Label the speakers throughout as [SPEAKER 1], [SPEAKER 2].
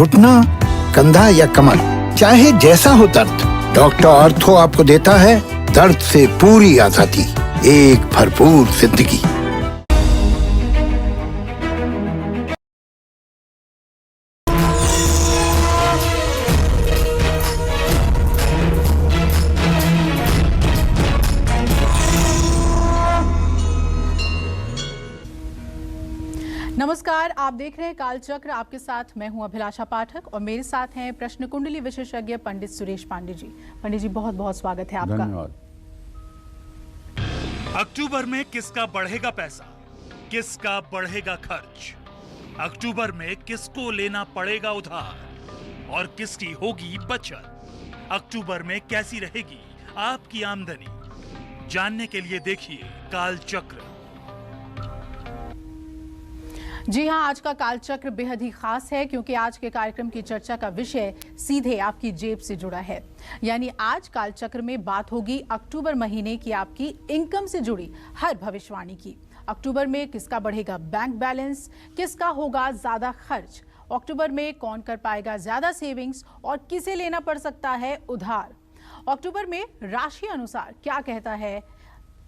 [SPEAKER 1] घुटना, कंधा या कमर, चाहे जैसा हो दर्द, डॉक्टर ऑर्थो आपको देता है दर्द से पूरी आजादी, एक भरपूर जिंदगी।
[SPEAKER 2] नमस्कार, आप देख रहे हैं कालचक्र। आपके साथ मैं हूं अभिलाषा पाठक और मेरे साथ हैं प्रश्न कुंडली विशेषज्ञ पंडित सुरेश पांडे जी। पंडित जी, बहुत बहुत स्वागत है आपका।
[SPEAKER 3] धन्यवाद।
[SPEAKER 4] अक्टूबर में किसका बढ़ेगा पैसा, किसका बढ़ेगा खर्च? अक्टूबर में किसको लेना पड़ेगा उधार और किसकी होगी बचत? अक्टूबर में कैसी रहेगी आपकी आमदनी? जानने के लिए देखिए कालचक्र।
[SPEAKER 2] जी हां, आज का कालचक्र बेहद ही खास है क्योंकि आज के कार्यक्रम की चर्चा का विषय सीधे आपकी जेब से जुड़ा है। यानी आज कालचक्र में बात होगी अक्टूबर महीने की आपकी इनकम से जुड़ी हर भविष्यवाणी की। अक्टूबर में किसका बढ़ेगा बैंक बैलेंस, किसका होगा ज्यादा खर्च, अक्टूबर में कौन कर पाएगा ज्यादा सेविंग्स और किसे लेना पड़ सकता है उधार, अक्टूबर में राशि अनुसार क्या कहता है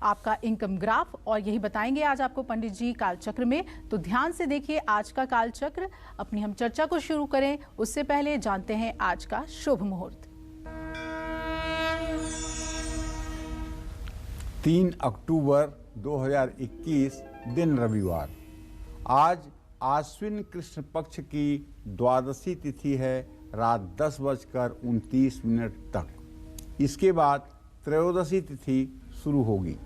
[SPEAKER 2] आपका इनकम ग्राफ, और यही बताएंगे आज आपको पंडित जी कालचक्र में। तो ध्यान से देखिए आज का कालचक्र। अपनी हम चर्चा को शुरू करें उससे पहले जानते हैं आज का शुभ मुहूर्त।
[SPEAKER 3] 3 अक्टूबर 2021 दिन रविवार। आज आश्विन कृष्ण पक्ष की द्वादशी तिथि है रात 10:29 तक। इसके बाद त्रयोदशी तिथि शुरू होगी।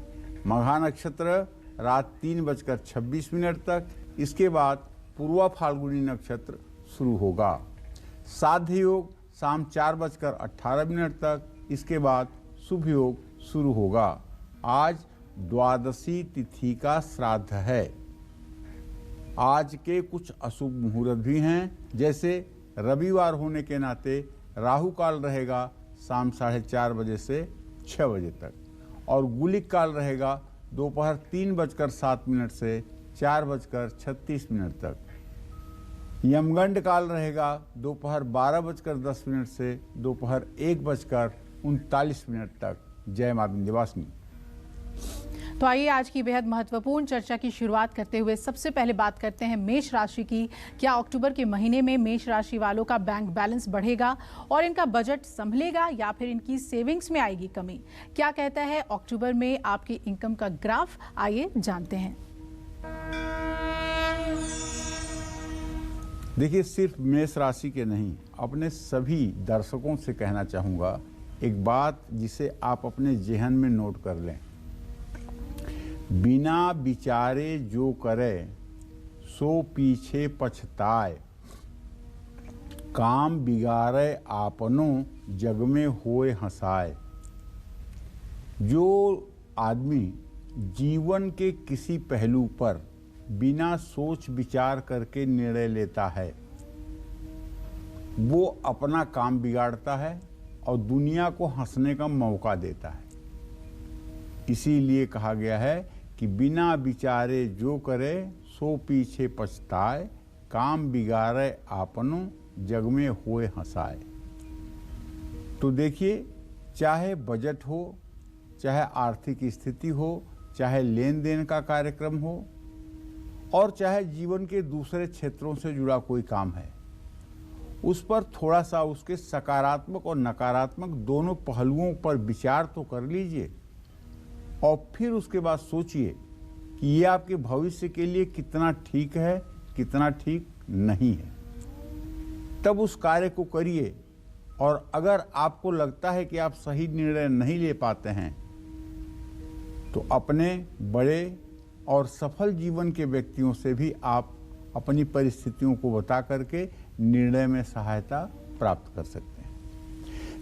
[SPEAKER 3] मघा नक्षत्र रात 3:26 तक। इसके बाद पूर्वा फाल्गुनी नक्षत्र शुरू होगा। साध्य योग शाम 4:18 तक। इसके बाद शुभ योग शुरू होगा। आज द्वादशी तिथि का श्राद्ध है। आज के कुछ अशुभ मुहूर्त भी हैं, जैसे रविवार होने के नाते राहु काल रहेगा शाम 4:30 बजे से 6 बजे तक, और गुलिक काल रहेगा दोपहर 3:07 से 4:36 तक। यमगंड काल रहेगा दोपहर 12:10 से दोपहर 1:39 तक। जय मां विंध्यवासिनी।
[SPEAKER 2] तो आइए आज की बेहद महत्वपूर्ण चर्चा की शुरुआत करते हुए सबसे पहले बात करते हैं मेष राशि की। क्या अक्टूबर के महीने में मेष राशि वालों का बैंक बैलेंस बढ़ेगा और इनका बजट संभलेगा या फिर इनकी सेविंग्स में आएगी कमी? क्या कहता है अक्टूबर में आपकी इनकम का ग्राफ? आइए जानते हैं।
[SPEAKER 3] देखिए, सिर्फ मेष राशि के नहीं, अपने सभी दर्शकों से कहना चाहूँगा एक बात जिसे आप अपने जेहन में नोट कर लें। बिना विचारे जो करे सो पीछे पछताए, काम बिगाड़े आपनो जग में होए हंसाए। जो आदमी जीवन के किसी पहलू पर बिना सोच विचार करके निर्णय लेता है, वो अपना काम बिगाड़ता है और दुनिया को हंसने का मौका देता है। इसीलिए कहा गया है कि बिना विचारे जो करे सो पीछे पछताए, काम बिगाड़े आपनो जग में होए हंसाए। तो देखिए, चाहे बजट हो, चाहे आर्थिक स्थिति हो, चाहे लेन देन का कार्यक्रम हो, और चाहे जीवन के दूसरे क्षेत्रों से जुड़ा कोई काम है, उस पर थोड़ा सा उसके सकारात्मक और नकारात्मक दोनों पहलुओं पर विचार तो कर लीजिए, और फिर उसके बाद सोचिए कि ये आपके भविष्य के लिए कितना ठीक है, कितना ठीक नहीं है। तब उस कार्य को करिए, और अगर आपको लगता है कि आप सही निर्णय नहीं ले पाते हैं, तो अपने बड़े और सफल जीवन के व्यक्तियों से भी आप अपनी परिस्थितियों को बता करके निर्णय में सहायता प्राप्त कर सकते हैं।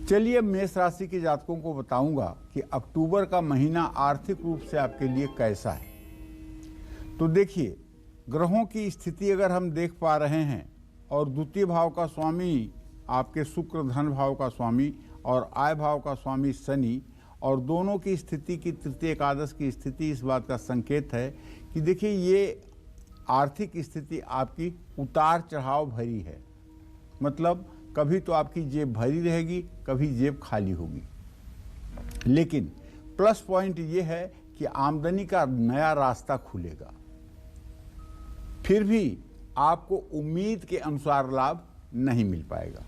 [SPEAKER 3] चलिए, मेष राशि के जातकों को बताऊंगा कि अक्टूबर का महीना आर्थिक रूप से आपके लिए कैसा है। तो देखिए, ग्रहों की स्थिति अगर हम देख पा रहे हैं, और द्वितीय भाव का स्वामी आपके शुक्र धन भाव का स्वामी और आय भाव का स्वामी शनि, और दोनों की स्थिति की तृतीय एकादश की स्थिति इस बात का संकेत है कि देखिए, ये आर्थिक स्थिति आपकी उतार चढ़ाव भरी है। मतलब कभी तो आपकी जेब भरी रहेगी, कभी जेब खाली होगी। लेकिन प्लस पॉइंट ये है कि आमदनी का नया रास्ता खुलेगा। फिर भी आपको उम्मीद के अनुसार लाभ नहीं मिल पाएगा।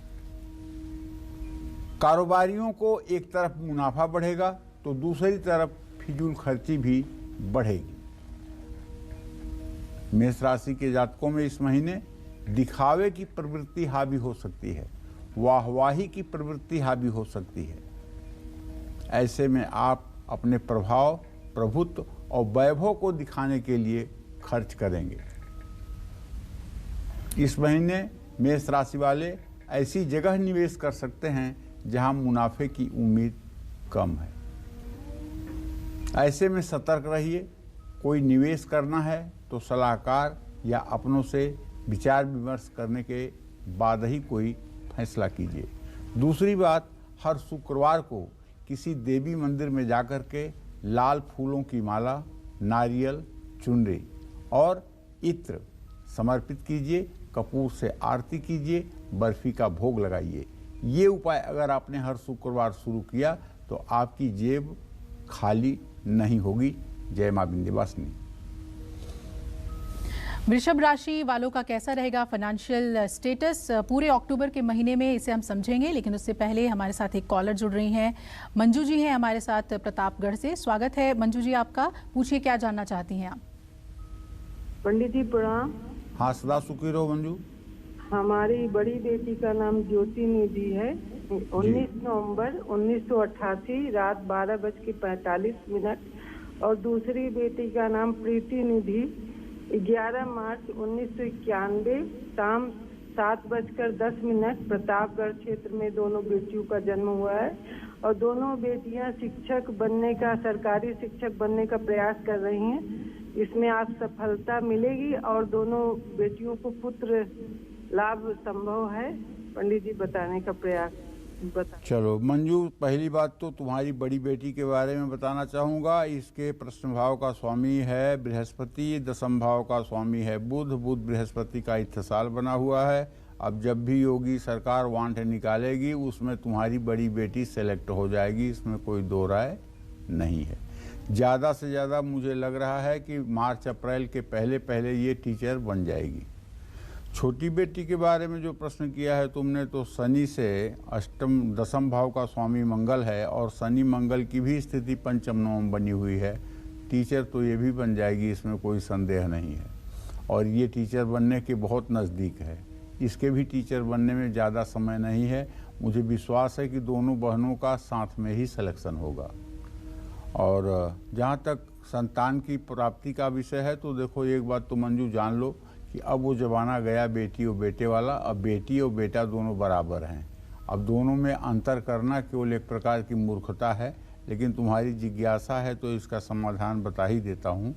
[SPEAKER 3] कारोबारियों को एक तरफ मुनाफा बढ़ेगा तो दूसरी तरफ फिजूल खर्ची भी बढ़ेगी। मेष राशि के जातकों में इस महीने दिखावे की प्रवृत्ति हावी हो सकती है, वाहवाही की प्रवृत्ति हावी हो सकती है। ऐसे में आप अपने प्रभाव, प्रभुत्व और वैभव को दिखाने के लिए खर्च करेंगे। इस महीने मेष राशि वाले ऐसी जगह निवेश कर सकते हैं जहां मुनाफे की उम्मीद कम है। ऐसे में सतर्क रहिए। कोई निवेश करना है तो सलाहकार या अपनों से विचार विमर्श करने के बाद ही कोई फैसला कीजिए। दूसरी बात, हर शुक्रवार को किसी देवी मंदिर में जाकर के लाल फूलों की माला, नारियल, चुनरी और इत्र समर्पित कीजिए। कपूर से आरती कीजिए, बर्फी का भोग लगाइए। ये उपाय अगर आपने हर शुक्रवार शुरू किया तो आपकी जेब खाली नहीं होगी। जय मां विंध्यवासिनी।
[SPEAKER 2] वृषभ राशि वालों का कैसा रहेगा फाइनेंशियल स्टेटस पूरे अक्टूबर के महीने में, इसे हम समझेंगे। लेकिन उससे पहले हमारे साथ एक कॉलर जुड़ रही हैं। मंजू जी हैं हमारे साथ प्रतापगढ़ से। स्वागत है मंजू जी आपका। पूछिए क्या जानना चाहती हैं आप।
[SPEAKER 5] पंडित जी प्रणाम।
[SPEAKER 3] हाँ, सदा सुखी रहो मंजू।
[SPEAKER 5] हमारी बड़ी बेटी का नाम ज्योति निधि है। 19 नवंबर 1988 रात 12:45 और दूसरी बेटी का नाम प्रीति निधि 11 मार्च 1991 शाम 7:10 प्रतापगढ़ क्षेत्र में दोनों बेटियों का जन्म हुआ है और दोनों बेटियां शिक्षक बनने का, सरकारी शिक्षक बनने का प्रयास कर रही हैं। इसमें आप सफलता मिलेगी और दोनों बेटियों को पुत्र लाभ संभव है। पंडित जी बताने का प्रयास बता।
[SPEAKER 3] चलो मंजू, पहली बात तो तुम्हारी बड़ी बेटी के बारे में बताना चाहूँगा। इसके प्रश्न भाव का स्वामी है बृहस्पति, दशम भाव का स्वामी है बुध। बुध बृहस्पति का इत्तेसाल बना हुआ है। अब जब भी योगी सरकार वांट निकालेगी उसमें तुम्हारी बड़ी बेटी सेलेक्ट हो जाएगी, इसमें कोई दो राय नहीं है। ज़्यादा से ज़्यादा मुझे लग रहा है कि मार्च अप्रैल के पहले पहले ये टीचर बन जाएगी। छोटी बेटी के बारे में जो प्रश्न किया है तुमने, तो शनि से दशम भाव का स्वामी मंगल है और शनि मंगल की भी स्थिति पंचम नवम बनी हुई है। टीचर तो ये भी बन जाएगी, इसमें कोई संदेह नहीं है। और ये टीचर बनने के बहुत नज़दीक है। इसके भी टीचर बनने में ज़्यादा समय नहीं है। मुझे विश्वास है कि दोनों बहनों का साथ में ही सिलेक्शन होगा। और जहाँ तक संतान की प्राप्ति का विषय है तो देखो, एक बात तो मंजू जान लो कि अब वो ज़माना गया बेटी और बेटे वाला। अब बेटी और बेटा दोनों बराबर हैं। अब दोनों में अंतर करना केवल एक प्रकार की मूर्खता है। लेकिन तुम्हारी जिज्ञासा है तो इसका समाधान बता ही देता हूँ।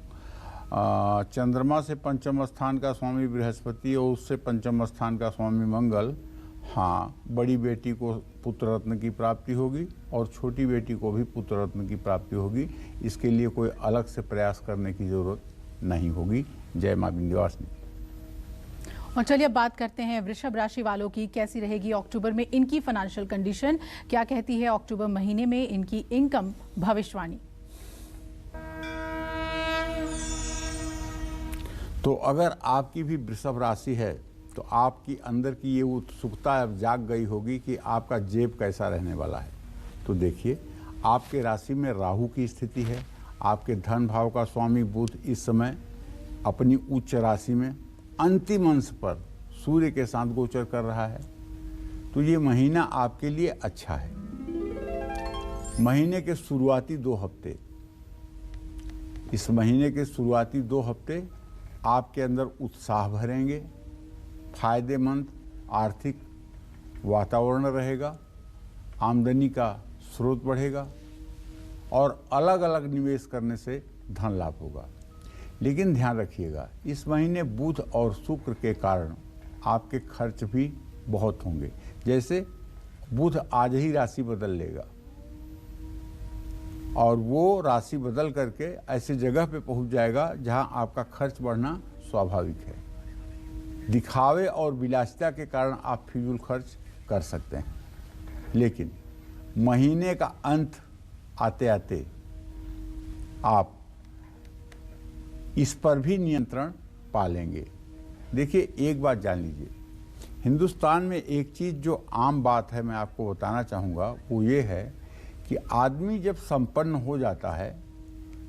[SPEAKER 3] चंद्रमा से पंचम स्थान का स्वामी बृहस्पति और उससे पंचम स्थान का स्वामी मंगल। हाँ, बड़ी बेटी को पुत्र रत्न की प्राप्ति होगी और छोटी बेटी को भी पुत्र रत्न की प्राप्ति होगी। इसके लिए कोई अलग से प्रयास करने की ज़रूरत नहीं होगी। जय मां विंध्यवासिनी।
[SPEAKER 2] और चलिए अब बात करते हैं वृषभ राशि वालों की। कैसी रहेगी अक्टूबर में इनकी फाइनेंशियल कंडीशन, क्या कहती है अक्टूबर महीने में इनकी इनकम भविष्यवाणी।
[SPEAKER 3] तो अगर आपकी भी वृषभ राशि है तो आपकी अंदर की ये उत्सुकता अब जाग गई होगी कि आपका जेब कैसा रहने वाला है। तो देखिए, आपके राशि में राहु की स्थिति है। आपके धन भाव का स्वामी बुध इस समय अपनी उच्च राशि में अंतिम अंश पर सूर्य के साथ गोचर कर रहा है। तो ये महीना आपके लिए अच्छा है। महीने के शुरुआती 2 हफ्ते, इस महीने के शुरुआती 2 हफ्ते आपके अंदर उत्साह भरेंगे। फायदेमंद आर्थिक वातावरण रहेगा, आमदनी का स्रोत बढ़ेगा और अलग अलग निवेश करने से धन लाभ होगा। लेकिन ध्यान रखिएगा, इस महीने बुध और शुक्र के कारण आपके खर्च भी बहुत होंगे। जैसे बुध आज ही राशि बदल लेगा और वो राशि बदल करके ऐसी जगह पे पहुंच जाएगा जहां आपका खर्च बढ़ना स्वाभाविक है। दिखावे और विलासिता के कारण आप फिजूल खर्च कर सकते हैं, लेकिन महीने का अंत आते आते आप इस पर भी नियंत्रण पा लेंगे। देखिए, एक बात जान लीजिए, हिंदुस्तान में एक चीज़ जो आम बात है, मैं आपको बताना चाहूँगा, वो ये है कि आदमी जब संपन्न हो जाता है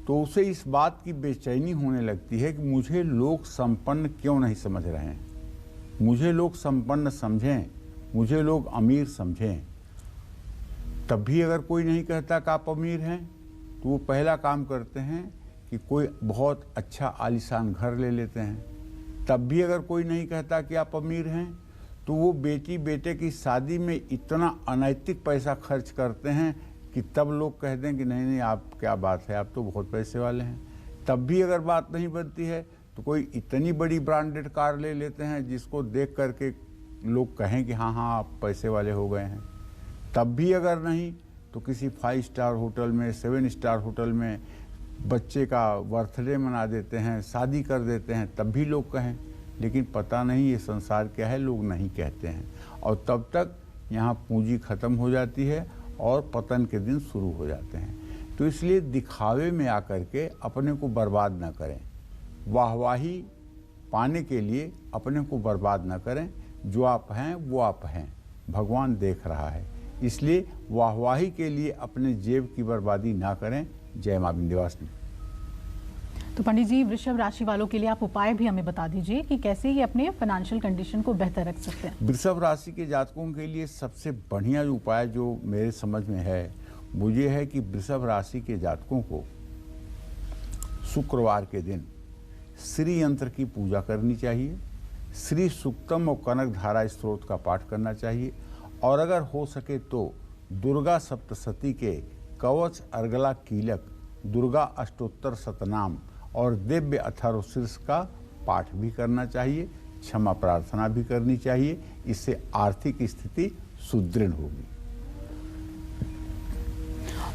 [SPEAKER 3] तो उसे इस बात की बेचैनी होने लगती है कि मुझे लोग संपन्न क्यों नहीं समझ रहे हैं, मुझे लोग संपन्न समझें, मुझे लोग अमीर समझें। तब भी अगर कोई नहीं कहता कि आप अमीर हैं, तो वो पहला काम करते हैं कि कोई बहुत अच्छा आलीशान घर ले लेते हैं। तब भी अगर कोई नहीं कहता कि आप अमीर हैं, तो वो बेटी बेटे की शादी में इतना अनैतिक पैसा खर्च करते हैं कि तब लोग कह दें कि नहीं नहीं, आप क्या बात है, आप तो बहुत पैसे वाले हैं। तब भी अगर बात नहीं बनती है तो कोई इतनी बड़ी ब्रांडेड कार ले लेते हैं जिसको देख करके लोग कहें कि हाँ हाँ, आप पैसे वाले हो गए हैं। तब भी अगर नहीं तो किसी 5 स्टार होटल में, 7 स्टार होटल में बच्चे का बर्थडे मना देते हैं, शादी कर देते हैं, तब भी लोग कहें। लेकिन पता नहीं ये संसार क्या है, लोग नहीं कहते हैं, और तब तक यहाँ पूंजी खत्म हो जाती है और पतन के दिन शुरू हो जाते हैं। तो इसलिए दिखावे में आकर के अपने को बर्बाद ना करें, वाहवाही पाने के लिए अपने को बर्बाद ना करें। जो आप हैं वो आप हैं, भगवान देख रहा है, इसलिए वाहवाही के लिए अपने जेब की बर्बादी ना करें। जय मां विंध्यवासिनी।
[SPEAKER 2] तो पंडित जी, वृषभ राशि वालों के लिए आप उपाय भी हमें बता दीजिए कि कैसे ये अपने फाइनेंशियल कंडीशन को बेहतर रख सकते हैं।
[SPEAKER 3] वृषभ राशि के जातकों के लिए सबसे बढ़िया उपाय जो मेरे समझ में है वो ये है कि वृषभ राशि के जातकों को शुक्रवार के दिन श्री यंत्र की पूजा करनी चाहिए, श्री सूक्तम और कनक धारा स्त्रोत का पाठ करना चाहिए, और अगर हो सके तो दुर्गा सप्तशती के कवच, अर्गला, कीलक, दुर्गा अष्टोत्तर शतनाम और दिव्य अथर्वशीर्ष का पाठ भी करना चाहिए, क्षमा प्रार्थना भी करनी चाहिए। इससे आर्थिक स्थिति सुदृढ़ होगी।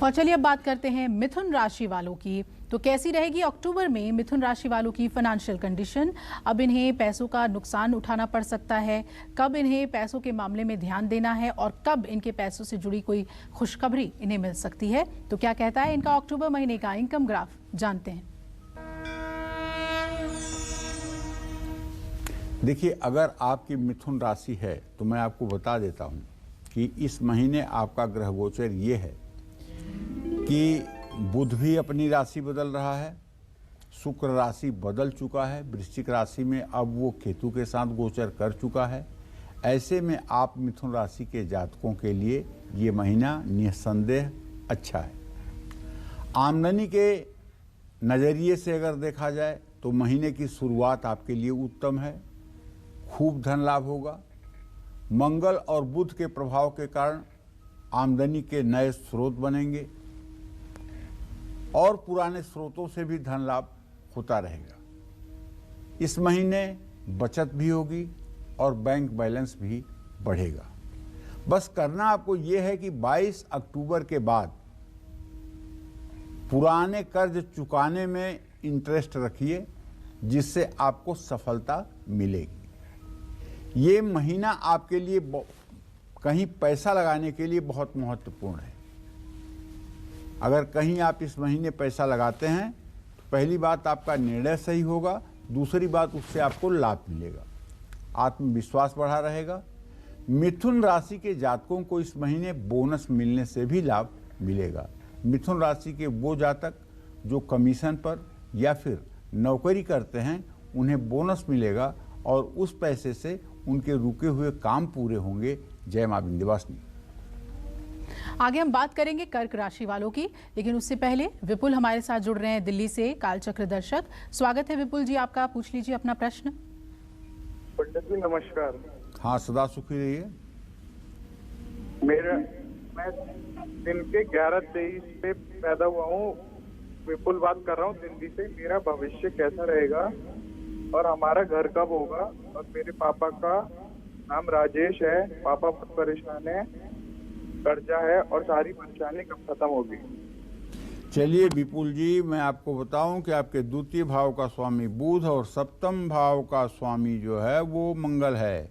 [SPEAKER 2] और चलिए अब बात करते हैं मिथुन राशि वालों की। तो कैसी रहेगी अक्टूबर में मिथुन राशि वालों की फाइनेंशियल कंडीशन? अब इन्हें पैसों का नुकसान उठाना पड़ सकता है, कब इन्हें पैसों के मामले में ध्यान देना है और कब इनके पैसों से जुड़ी कोई खुशखबरी इन्हें मिल सकती है? तो क्या कहता है इनका अक्टूबर महीने का इनकम ग्राफ, जानते हैं।
[SPEAKER 3] देखिए, अगर आपकी मिथुन राशि है तो मैं आपको बता देता हूं कि इस महीने आपका ग्रह गोचर ये है कि बुध भी अपनी राशि बदल रहा है, शुक्र राशि बदल चुका है, वृश्चिक राशि में अब वो केतु के साथ गोचर कर चुका है। ऐसे में आप मिथुन राशि के जातकों के लिए ये महीना निस्संदेह अच्छा है। आमदनी के नज़रिए से अगर देखा जाए तो महीने की शुरुआत आपके लिए उत्तम है, खूब धन लाभ होगा। मंगल और बुध के प्रभाव के कारण आमदनी के नए स्रोत बनेंगे और पुराने स्रोतों से भी धन लाभ होता रहेगा। इस महीने बचत भी होगी और बैंक बैलेंस भी बढ़ेगा। बस करना आपको यह है कि 22 अक्टूबर के बाद पुराने कर्ज चुकाने में इंटरेस्ट रखिए, जिससे आपको सफलता मिलेगी। ये महीना आपके लिए कहीं पैसा लगाने के लिए बहुत महत्वपूर्ण है। अगर कहीं आप इस महीने पैसा लगाते हैं तो पहली बात आपका निर्णय सही होगा, दूसरी बात उससे आपको लाभ मिलेगा, आत्मविश्वास बढ़ा रहेगा। मिथुन राशि के जातकों को इस महीने बोनस मिलने से भी लाभ मिलेगा। मिथुन राशि के वो जातक जो कमीशन पर या फिर नौकरी करते हैं उन्हें बोनस मिलेगा और उस पैसे से उनके रुके हुए काम पूरे होंगे। जय मां विंध्यवासिनी।
[SPEAKER 2] आगे हम बात करेंगे कर्क राशि वालों की, लेकिन उससे पहले विपुल हमारे साथ जुड़ रहे हैं दिल्ली से, कालचक्र दर्शक। स्वागत है विपुल जी आपका, पूछ लीजिए अपना प्रश्न।
[SPEAKER 6] पंडित जी नमस्कार।
[SPEAKER 3] हाँ, सदा सुखी रहिए।
[SPEAKER 6] मैं दिन के 11-23 पे पैदा हुआ हूँ, विपुल बात कर रहा हूँ दिल्ली से। मेरा भविष्य कैसा रहेगा और हमारा घर कब होगा? और मेरे पापा का नाम राजेश है, पापा बहुत परेशान है, कर्जा है और सारी परेशानी कब खत्म होगी?
[SPEAKER 3] चलिए विपुल जी, मैं आपको बताऊं कि आपके द्वितीय भाव का स्वामी बुध और सप्तम भाव का स्वामी जो है वो मंगल है।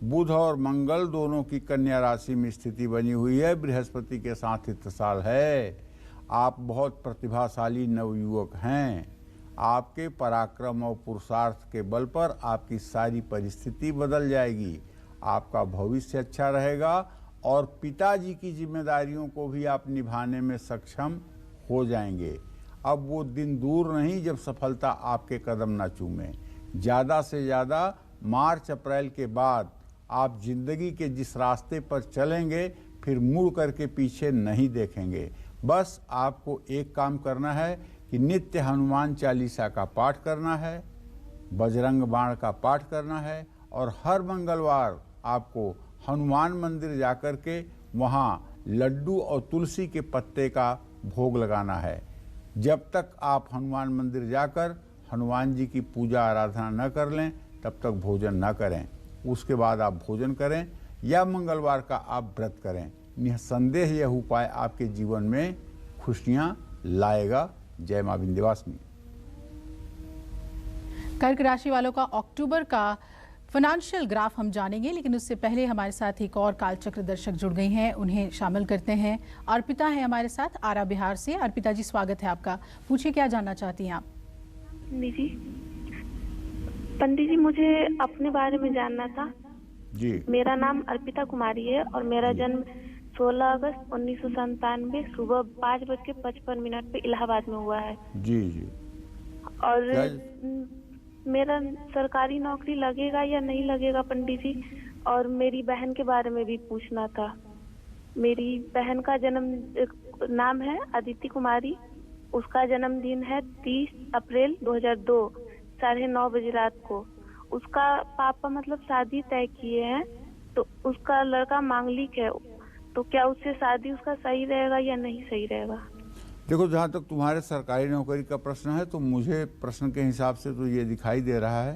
[SPEAKER 3] बुध और मंगल दोनों की कन्या राशि में स्थिति बनी हुई है, बृहस्पति के साथ इत्तेसाल है। आप बहुत प्रतिभाशाली नवयुवक हैं। आपके पराक्रम और पुरुषार्थ के बल पर आपकी सारी परिस्थिति बदल जाएगी। आपका भविष्य अच्छा रहेगा और पिताजी की जिम्मेदारियों को भी आप निभाने में सक्षम हो जाएंगे। अब वो दिन दूर नहीं जब सफलता आपके कदम न चूमे। ज़्यादा से ज़्यादा मार्च अप्रैल के बाद आप जिंदगी के जिस रास्ते पर चलेंगे फिर मुड़ करके पीछे नहीं देखेंगे। बस आपको एक काम करना है कि नित्य हनुमान चालीसा का पाठ करना है, बजरंग बाण का पाठ करना है और हर मंगलवार आपको हनुमान मंदिर जाकर के वहाँ लड्डू और तुलसी के पत्ते का भोग लगाना है। जब तक आप हनुमान मंदिर जाकर हनुमान जी की पूजा आराधना न कर लें तब तक भोजन न करें। उसके बाद आप भोजन करें या मंगलवार का आप व्रत करें। निसंदेह यह उपाय आपके जीवन में खुशियां लाएगा। जय मां विंध्यवासिनी।
[SPEAKER 2] कर्क राशि वालों का अक्टूबर का फाइनेंशियल ग्राफ हम जानेंगे, लेकिन उससे पहले हमारे साथ एक और कालचक्र दर्शक जुड़ गई हैं, उन्हें शामिल करते हैं। अर्पिता है हमारे साथ आरा बिहार से। अर्पिता जी, स्वागत है आपका। पूछिए, क्या जानना चाहती हैं आप?
[SPEAKER 7] जी पंडित जी, मुझे अपने बारे में जानना था
[SPEAKER 3] जी।
[SPEAKER 7] मेरा नाम अर्पिता कुमारी है और मेरा जन्म 16 अगस्त 1997 सुबह 5:55 पे इलाहाबाद में हुआ है।
[SPEAKER 3] जी जी।
[SPEAKER 7] और मेरा सरकारी नौकरी लगेगा या नहीं लगेगा पंडित जी? और मेरी बहन के बारे में भी पूछना था। मेरी बहन का नाम है अदिति कुमारी। उसका जन्मदिन है 30 अप्रैल 2002 9:30 बजे रात को। उसका पापा मतलब शादी तय किए हैं, तो उसका लड़का मांगलिक है, तो क्या उससे शादी उसका सही रहेगा या नहीं सही रहेगा?
[SPEAKER 3] देखो, जहाँ तक तुम्हारे सरकारी नौकरी का प्रश्न है तो मुझे प्रश्न के हिसाब से तो ये दिखाई दे रहा है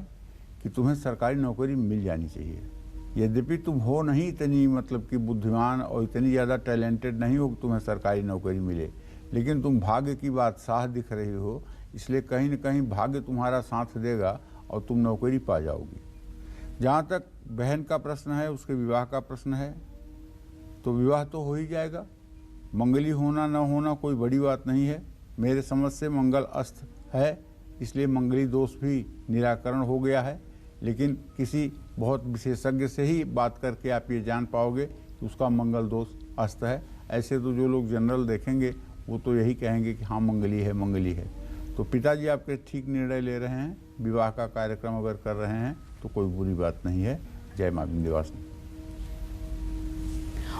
[SPEAKER 3] कि तुम्हें सरकारी नौकरी मिल जानी चाहिए। यद्यपि तुम हो नहीं इतनी मतलब कि बुद्धिमान और इतनी ज़्यादा टैलेंटेड नहीं हो कि तुम्हें सरकारी नौकरी मिले, लेकिन तुम भाग्य की बादशाह दिख रही हो, इसलिए कहीं न कहीं भाग्य तुम्हारा साथ देगा और तुम नौकरी पा जाओगी। जहाँ तक बहन का प्रश्न है, उसके विवाह का प्रश्न है, तो विवाह तो हो ही जाएगा। मंगली होना न होना कोई बड़ी बात नहीं है। मेरे समझ से मंगल अस्त है, इसलिए मंगली दोष भी निराकरण हो गया है। लेकिन किसी बहुत विशेषज्ञ से ही बात करके आप ये जान पाओगे कि उसका मंगल दोष अस्त है। ऐसे तो जो लोग जनरल देखेंगे वो तो यही कहेंगे कि हाँ मंगली है, मंगली है। तो पिताजी आपके ठीक निर्णय ले रहे हैं। विवाह का कार्यक्रम अगर कर रहे हैं तो कोई बुरी बात नहीं है। जय मां विंध्यवासिनी।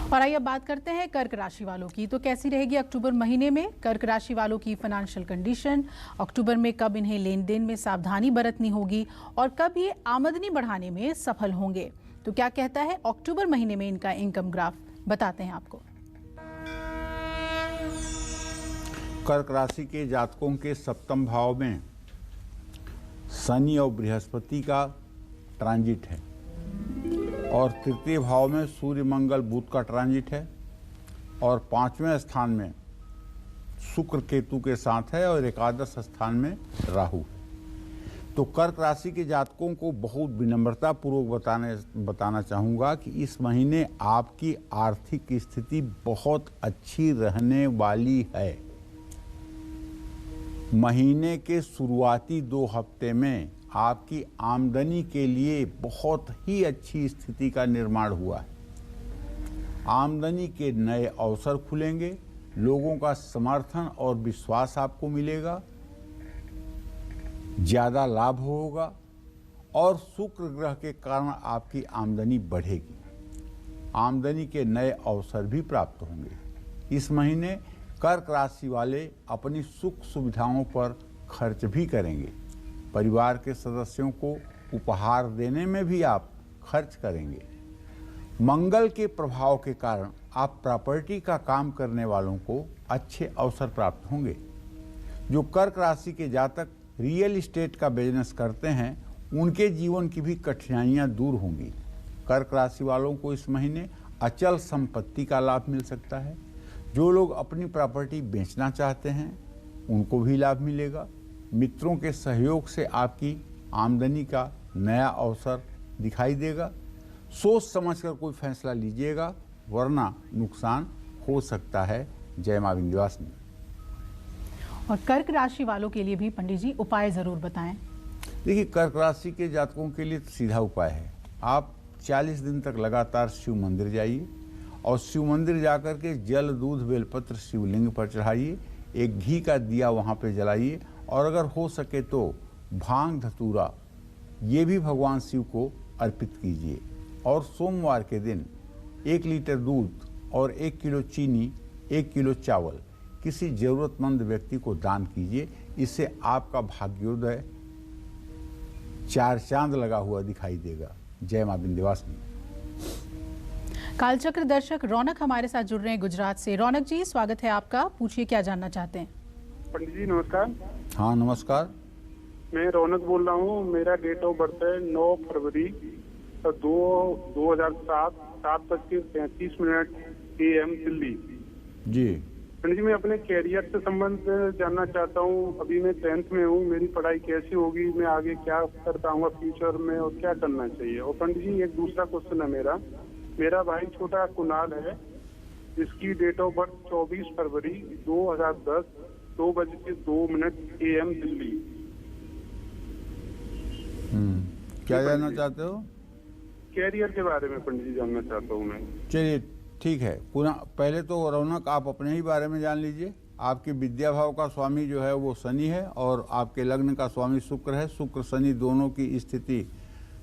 [SPEAKER 2] और आइए अब बात करते हैं कर्क राशि वालों की। तो कैसी रहेगी अक्टूबर महीने में कर्क राशि वालों की फाइनेंशियल कंडीशन? अक्टूबर में कब इन्हें लेन देन में सावधानी बरतनी होगी और कब ये आमदनी बढ़ाने में सफल होंगे? तो क्या कहता है अक्टूबर महीने में इनका इनकम ग्राफ, बताते हैं आपको।
[SPEAKER 3] कर्क राशि के जातकों के सप्तम भाव में शनि और बृहस्पति का ट्रांजिट है और तृतीय भाव में सूर्य मंगल बुध का ट्रांजिट है और 5वें स्थान में शुक्र केतु के साथ है और एकादश स्थान में राहु है। तो कर्क राशि के जातकों को बहुत विनम्रता पूर्वक बताना चाहूँगा कि इस महीने आपकी आर्थिक स्थिति बहुत अच्छी रहने वाली है। महीने के शुरुआती 2 हफ्ते में आपकी आमदनी के लिए बहुत ही अच्छी स्थिति का निर्माण हुआ है। आमदनी के नए अवसर खुलेंगे, लोगों का समर्थन और विश्वास आपको मिलेगा, ज़्यादा लाभ होगा और शुक्र ग्रह के कारण आपकी आमदनी बढ़ेगी। आमदनी के नए अवसर भी प्राप्त होंगे। इस महीने कर्क राशि वाले अपनी सुख सुविधाओं पर खर्च भी करेंगे। परिवार के सदस्यों को उपहार देने में भी आप खर्च करेंगे। मंगल के प्रभाव के कारण आप प्रॉपर्टी का काम करने वालों को अच्छे अवसर प्राप्त होंगे। जो कर्क राशि के जातक रियल एस्टेट का बिजनेस करते हैं उनके जीवन की भी कठिनाइयां दूर होंगी। कर्क राशि वालों को इस महीने अचल संपत्ति का लाभ मिल सकता है। जो लोग अपनी प्रॉपर्टी बेचना चाहते हैं उनको भी लाभ मिलेगा। मित्रों के सहयोग से आपकी आमदनी का नया अवसर दिखाई देगा। सोच समझकर कोई फैसला लीजिएगा, वरना नुकसान हो सकता है। जय मां विंध्यवासिनी।
[SPEAKER 2] और कर्क राशि वालों के लिए भी पंडित जी उपाय जरूर बताएं।
[SPEAKER 3] देखिए, कर्क राशि के जातकों के लिए सीधा उपाय है, आप 40 दिन तक लगातार शिव मंदिर जाइए और शिव मंदिर जाकर के जल, दूध, बेलपत्र शिवलिंग पर चढ़ाइए, एक घी का दिया वहाँ पे जलाइए और अगर हो सके तो भांग धतूरा ये भी भगवान शिव को अर्पित कीजिए। और सोमवार के दिन 1 लीटर दूध और 1 किलो चीनी, 1 किलो चावल किसी जरूरतमंद व्यक्ति को दान कीजिए। इससे आपका भाग्योदय 4 चांद लगा हुआ दिखाई देगा। जय मां विंध्यवासिनी।
[SPEAKER 2] कालचक्र दर्शक रौनक हमारे साथ जुड़ रहे हैं गुजरात से। रौनक जी, स्वागत है आपका, पूछिए क्या जानना चाहते हैं।
[SPEAKER 6] पंडित जी नमस्कार।
[SPEAKER 3] हाँ नमस्कार।
[SPEAKER 6] मैं रौनक बोल रहा हूँ। मेरा डेट ऑफ बर्थ है 9 फरवरी 2007, 7:33 AM दिल्ली।
[SPEAKER 3] जी
[SPEAKER 6] पंडित जी, मैं अपने कैरियर से संबंध जानना चाहता हूँ। अभी मैं 10th में हूँ, मेरी पढ़ाई कैसी होगी, मैं आगे क्या कर पाऊंगा फ्यूचर में और क्या करना चाहिए। और पंडित जी एक दूसरा क्वेश्चन है मेरा भाई छोटा कुणाल है, जिसकी डेट ऑफ बर्थ 24 फरवरी 2010, 2:02 AM दिल्ली।
[SPEAKER 3] क्या जानना चाहते हो?
[SPEAKER 6] कैरियर के बारे में पंडित जी जानना चाहता हूँ मैं।
[SPEAKER 3] चलिए ठीक है। पहले तो रौनक आप अपने ही बारे में जान लीजिए। आपके विद्या भाव का स्वामी जो है वो शनि है और आपके लग्न का स्वामी शुक्र है। शुक्र शनि दोनों की स्थिति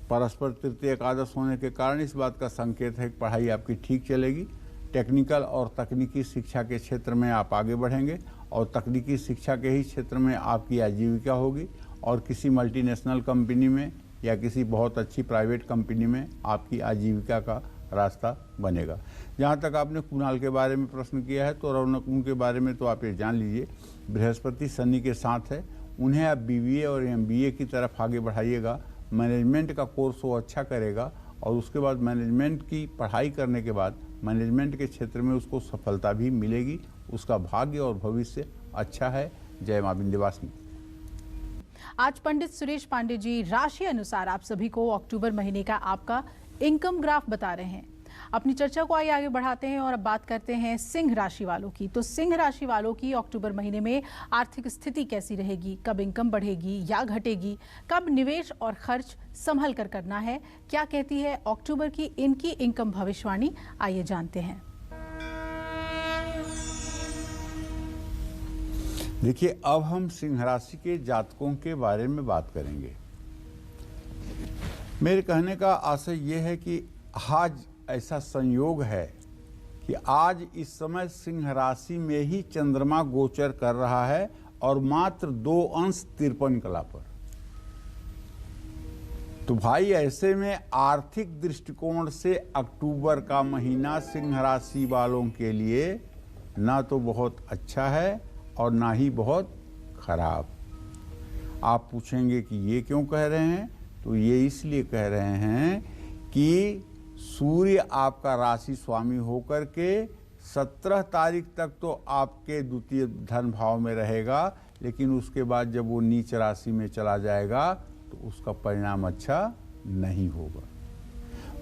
[SPEAKER 3] परस्पर तृतीय एकादश होने के कारण इस बात का संकेत है कि पढ़ाई आपकी ठीक चलेगी। टेक्निकल और तकनीकी शिक्षा के क्षेत्र में आप आगे बढ़ेंगे और तकनीकी शिक्षा के ही क्षेत्र में आपकी आजीविका होगी और किसी मल्टीनेशनल कंपनी में या किसी बहुत अच्छी प्राइवेट कंपनी में आपकी आजीविका का रास्ता बनेगा। जहाँ तक आपने कुणाल के बारे में प्रश्न किया है तो रौनक उनके बारे में तो आप ये जान लीजिए, बृहस्पति शनि के साथ है। उन्हें आप BBA और MBA की तरफ आगे बढ़ाइएगा। मैनेजमेंट का कोर्स वो अच्छा करेगा और उसके बाद मैनेजमेंट की पढ़ाई करने के बाद मैनेजमेंट के क्षेत्र में उसको सफलता भी मिलेगी। उसका भाग्य और भविष्य अच्छा है। जय मां विंध्यवासिनी।
[SPEAKER 2] आज पंडित सुरेश पांडे जी राशि अनुसार आप सभी को अक्टूबर महीने का आपका इनकम ग्राफ बता रहे हैं। अपनी चर्चा को आगे बढ़ाते हैं और अब बात करते हैं सिंह राशि वालों की। तो सिंह राशि वालों की अक्टूबर महीने में आर्थिक स्थिति कैसी रहेगी, कब इनकम बढ़ेगी या घटेगी, कब निवेश और खर्च संभल कर करना है, क्या कहती है अक्टूबर की इनकी इनकम भविष्यवाणी, आइए जानते हैं।
[SPEAKER 3] देखिए, अब हम सिंह राशि के जातकों के बारे में बात करेंगे। मेरे कहने का आशय यह है कि आज ऐसा संयोग है कि आज इस समय सिंह राशि में ही चंद्रमा गोचर कर रहा है और मात्र 2 अंश 53 कला पर। तो भाई ऐसे में आर्थिक दृष्टिकोण से अक्टूबर का महीना सिंह राशि वालों के लिए ना तो बहुत अच्छा है और ना ही बहुत खराब। आप पूछेंगे कि ये क्यों कह रहे हैं, तो ये इसलिए कह रहे हैं कि सूर्य आपका राशि स्वामी होकर के 17 तारीख तक तो आपके द्वितीय धन भाव में रहेगा, लेकिन उसके बाद जब वो नीच राशि में चला जाएगा तो उसका परिणाम अच्छा नहीं होगा।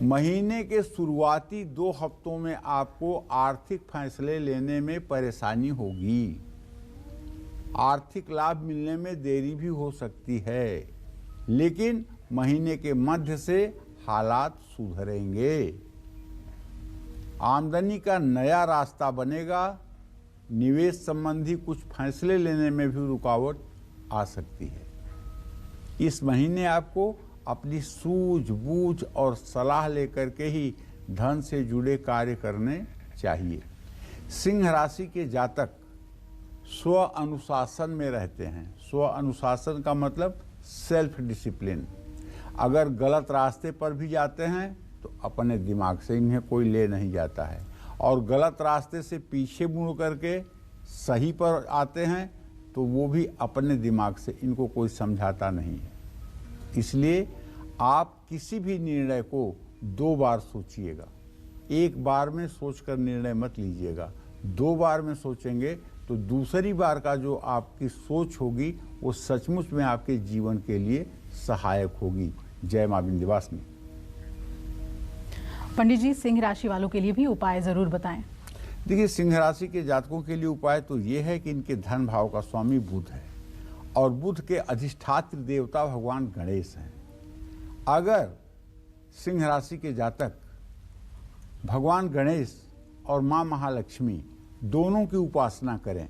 [SPEAKER 3] महीने के शुरुआती 2 हफ्तों में आपको आर्थिक फैसले लेने में परेशानी होगी। आर्थिक लाभ मिलने में देरी भी हो सकती है, लेकिन महीने के मध्य से हालात सुधरेंगे। आमदनी का नया रास्ता बनेगा। निवेश संबंधी कुछ फैसले लेने में भी रुकावट आ सकती है। इस महीने आपको अपनी सूझबूझ और सलाह लेकर के ही धन से जुड़े कार्य करने चाहिए। सिंह राशि के जातक स्व अनुशासन में रहते हैं। स्व अनुशासन का मतलब सेल्फ डिसिप्लिन। अगर गलत रास्ते पर भी जाते हैं तो अपने दिमाग से इन्हें कोई ले नहीं जाता है, और गलत रास्ते से पीछे मुड़ करके सही पर आते हैं तो वो भी अपने दिमाग से, इनको कोई समझाता नहीं है। इसलिए आप किसी भी निर्णय को 2 बार सोचिएगा। एक बार में सोचकर निर्णय मत लीजिएगा। 2 बार में सोचेंगे तो दूसरी बार का जो आपकी सोच होगी वो सचमुच में आपके जीवन के लिए सहायक होगी। जय मां विंध्यवासिनी।
[SPEAKER 2] पंडित जी, सिंह राशि वालों के लिए भी उपाय जरूर बताएं।
[SPEAKER 3] देखिए, सिंह राशि के जातकों के लिए उपाय तो ये है कि इनके धन भाव का स्वामी बुध है और बुध के अधिष्ठात्र देवता भगवान गणेश हैं। अगर सिंह राशि के जातक भगवान गणेश और मां महालक्ष्मी दोनों की उपासना करें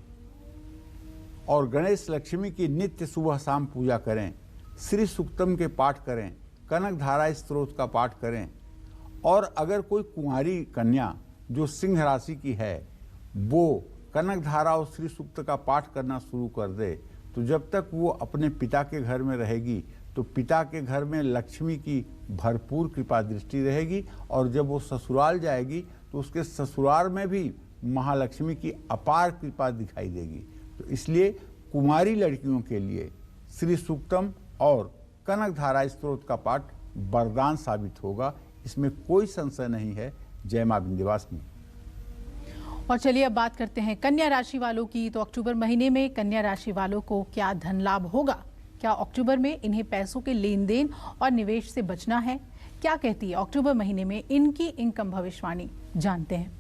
[SPEAKER 3] और गणेश लक्ष्मी की नित्य सुबह शाम पूजा करें, श्री सूक्तम के पाठ करें, कनक धारा स्तोत्र का पाठ करें, और अगर कोई कुंवारी कन्या जो सिंह राशि की है वो कनक धारा और श्री सूक्त का पाठ करना शुरू कर दे, तो जब तक वो अपने पिता के घर में रहेगी तो पिता के घर में लक्ष्मी की भरपूर कृपा दृष्टि रहेगी, और जब वो ससुराल जाएगी तो उसके ससुराल में भी महालक्ष्मी की अपार कृपा दिखाई देगी। तो इसलिए कुमारी लड़कियों के लिए श्री सूक्तम और कनक धारा स्तोत्र का पाठ वरदान साबित होगा, इसमें कोई संशय नहीं है। जय मां विंध्यवासिनी।
[SPEAKER 2] और चलिए अब बात करते हैं कन्या राशि वालों की। तो अक्टूबर महीने में कन्या राशि वालों को क्या धन लाभ होगा? क्या अक्टूबर में इन्हें पैसों के लेन देन और निवेश से बचना है? क्या कहती है अक्टूबर महीने में इनकी इनकम भविष्यवाणी, जानते हैं।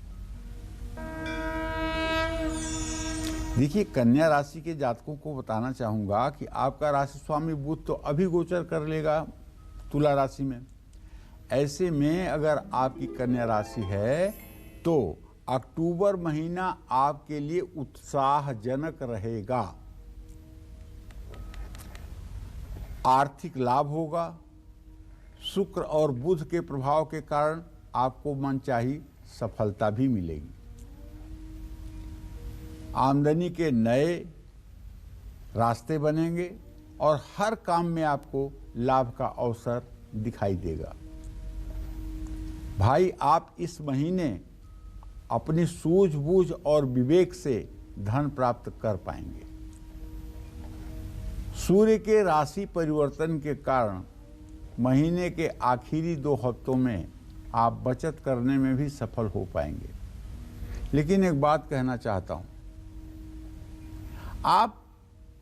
[SPEAKER 3] देखिए, कन्या राशि के जातकों को बताना चाहूंगा कि आपका राशि स्वामी बुध तो अभी गोचर कर लेगा तुला राशि में। ऐसे में अगर आपकी कन्या राशि है तो अक्टूबर महीना आपके लिए उत्साहजनक रहेगा। आर्थिक लाभ होगा। शुक्र और बुध के प्रभाव के कारण आपको मनचाही सफलता भी मिलेगी। आमदनी के नए रास्ते बनेंगे और हर काम में आपको लाभ का अवसर दिखाई देगा। भाई, आप इस महीने अपनी सूझबूझ और विवेक से धन प्राप्त कर पाएंगे। सूर्य के राशि परिवर्तन के कारण महीने के आखिरी 2 हफ्तों में आप बचत करने में भी सफल हो पाएंगे। लेकिन एक बात कहना चाहता हूं, आप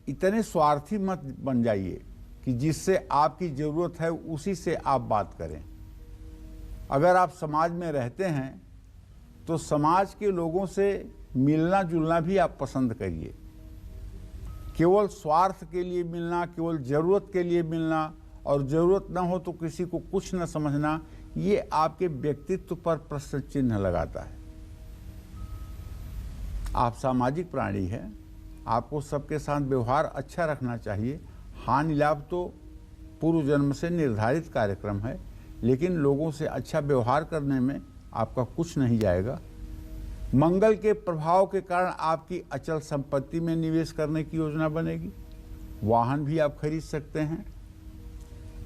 [SPEAKER 3] इतने स्वार्थी मत बन जाइए कि जिससे आपकी जरूरत है उसी से आप बात करें। अगर आप समाज में रहते हैं तो समाज के लोगों से मिलना जुलना भी आप पसंद करिए। केवल स्वार्थ के लिए मिलना, केवल जरूरत के लिए मिलना और जरूरत न हो तो किसी को कुछ न समझना, ये आपके व्यक्तित्व पर प्रश्न चिन्ह लगाता है। आप सामाजिक प्राणी हैं, आपको सबके साथ व्यवहार अच्छा रखना चाहिए। हानि लाभ तो पूर्व जन्म से निर्धारित कार्यक्रम है, लेकिन लोगों से अच्छा व्यवहार करने में आपका कुछ नहीं जाएगा। मंगल के प्रभाव के कारण आपकी अचल संपत्ति में निवेश करने की योजना बनेगी। वाहन भी आप खरीद सकते हैं।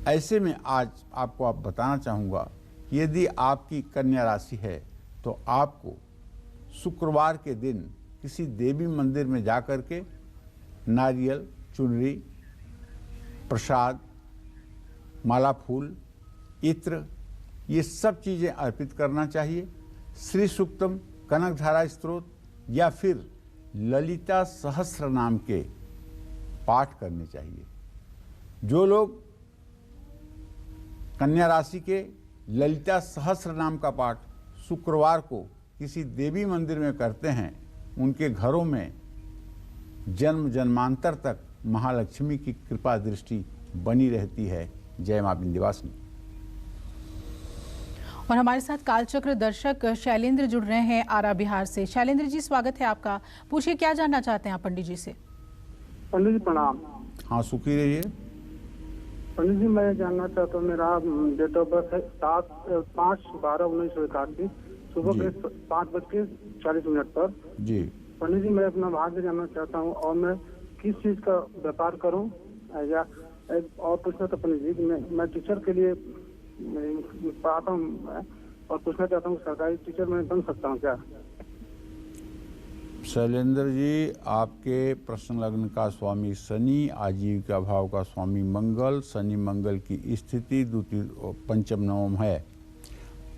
[SPEAKER 3] ऐसे में आज आपको बताना चाहूँगा कि यदि आपकी कन्या राशि है तो आपको शुक्रवार के दिन किसी देवी मंदिर में जाकर के नारियल, चुनरी, प्रसाद, माला फूल, इत्र, ये सब चीज़ें अर्पित करना चाहिए। श्री सूक्तम, कनक धारा स्तोत्र या फिर ललिता सहस्र नाम के पाठ करने चाहिए। जो लोग कन्या राशि के ललिता सहस्र नाम का पाठ शुक्रवार को किसी देवी मंदिर में करते हैं, उनके घरों में जन्म जन्मांतर तक महालक्ष्मी की कृपा दृष्टि बनी रहती है। जय मां विंध्यवासिनी।
[SPEAKER 2] और हमारे साथ कालचक्र दर्शक शैलेंद्र जुड़ रहे हैं आरा बिहार से। शैलेंद्र जी, स्वागत है आपका। पूछिए, क्या जानना चाहते हैं आप पंडित जी से?
[SPEAKER 8] पंडित जी प्रणाम।
[SPEAKER 3] हाँ, सुखी रहिए।
[SPEAKER 8] पंडित जी, मैं जानना चाहता हूँ, मेरा डेट ऑफ बर्थ है 5/12/1981, सुबह के 5:40 पर।
[SPEAKER 3] जी
[SPEAKER 8] पंडित जी, मैं अपना भाग्य जानना चाहता हूँ और मैं किस चीज का व्यापार करूँ, या और पूछना था पंडित जी, मैं टीचर के लिए पढ़ाता हूँ और पूछना चाहता हूँ सरकारी टीचर मैं बन सकता हूँ क्या?
[SPEAKER 3] शैलेंद्र जी, आपके प्रश्न लग्न का स्वामी शनि, आजीविका भाव का स्वामी मंगल, शनि मंगल की स्थिति द्वितीय पंचम नवम है।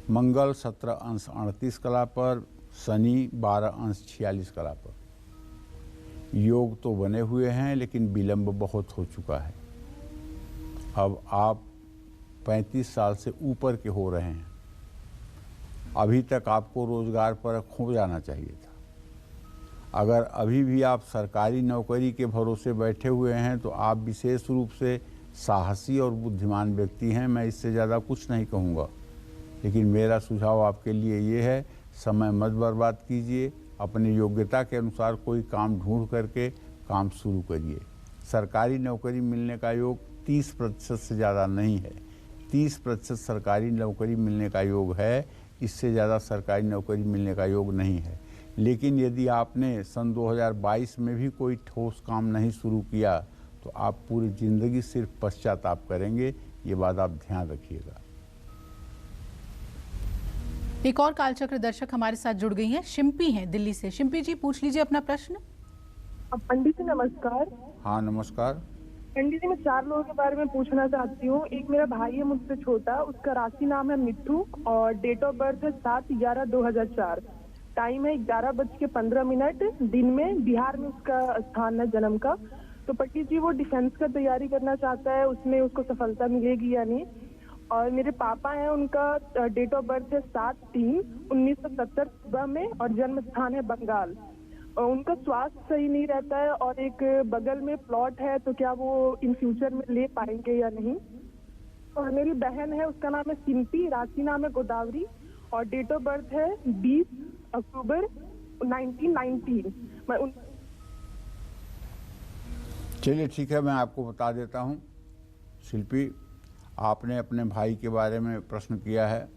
[SPEAKER 3] मंगल 17 अंश 38 कला पर, शनि 12 अंश 46 कला पर। योग तो बने हुए हैं लेकिन विलंब बहुत हो चुका है। अब आप 35 साल से ऊपर के हो रहे हैं। अभी तक आपको रोजगार पर खो जाना चाहिए था। अगर अभी भी आप सरकारी नौकरी के भरोसे बैठे हुए हैं तो आप विशेष रूप से साहसी और बुद्धिमान व्यक्ति हैं। मैं इससे ज़्यादा कुछ नहीं कहूँगा, लेकिन मेरा सुझाव आपके लिए ये है, समय मत बर्बाद कीजिए। अपनी योग्यता के अनुसार कोई काम ढूंढ करके काम शुरू करिए। सरकारी नौकरी मिलने का योग 30% से ज़्यादा नहीं है। 30% सरकारी नौकरी मिलने का योग है, इससे ज़्यादा सरकारी नौकरी मिलने का योग नहीं है। लेकिन यदि आपने सन 2022 में भी कोई ठोस काम नहीं शुरू किया तो आप पूरी ज़िंदगी सिर्फ पश्चाताप करेंगे। ये बात आप ध्यान रखिएगा।
[SPEAKER 2] एक और कालचक्र दर्शक हमारे साथ जुड़ गई हैं, शिम्पी हैं दिल्ली से। शिम्पी जी, पूछ लीजिए अपना प्रश्न।
[SPEAKER 9] पंडित जी नमस्कार।
[SPEAKER 3] हाँ नमस्कार।
[SPEAKER 9] पंडित जी, मैं 4 लोगों के बारे में पूछना चाहती हूँ। एक मेरा भाई है मुझसे छोटा, उसका राशि नाम है मिट्ठू और डेट ऑफ बर्थ है 7/11/2004। टाइम है 11:15। दिन में बिहार में उसका स्थान है जन्म का। तो पंडित जी वो डिफेंस का तैयारी करना चाहता है, उसमें उसको सफलता मिलेगी या नहीं। और मेरे पापा हैं, उनका डेट ऑफ बर्थ है 7/3/1970 सुबह में और जन्म स्थान है बंगाल। और उनका स्वास्थ्य सही नहीं रहता है और एक बगल में प्लॉट है, तो क्या वो इन फ्यूचर में ले पाएंगे या नहीं। और मेरी बहन है, उसका नाम है सिम्पी, राशि नाम है गोदावरी और डेट ऑफ बर्थ है 20 अक्टूबर 1919।
[SPEAKER 3] चलिए ठीक है, मैं आपको बता देता हूँ। शिल्पी, आपने अपने भाई के बारे में प्रश्न किया है,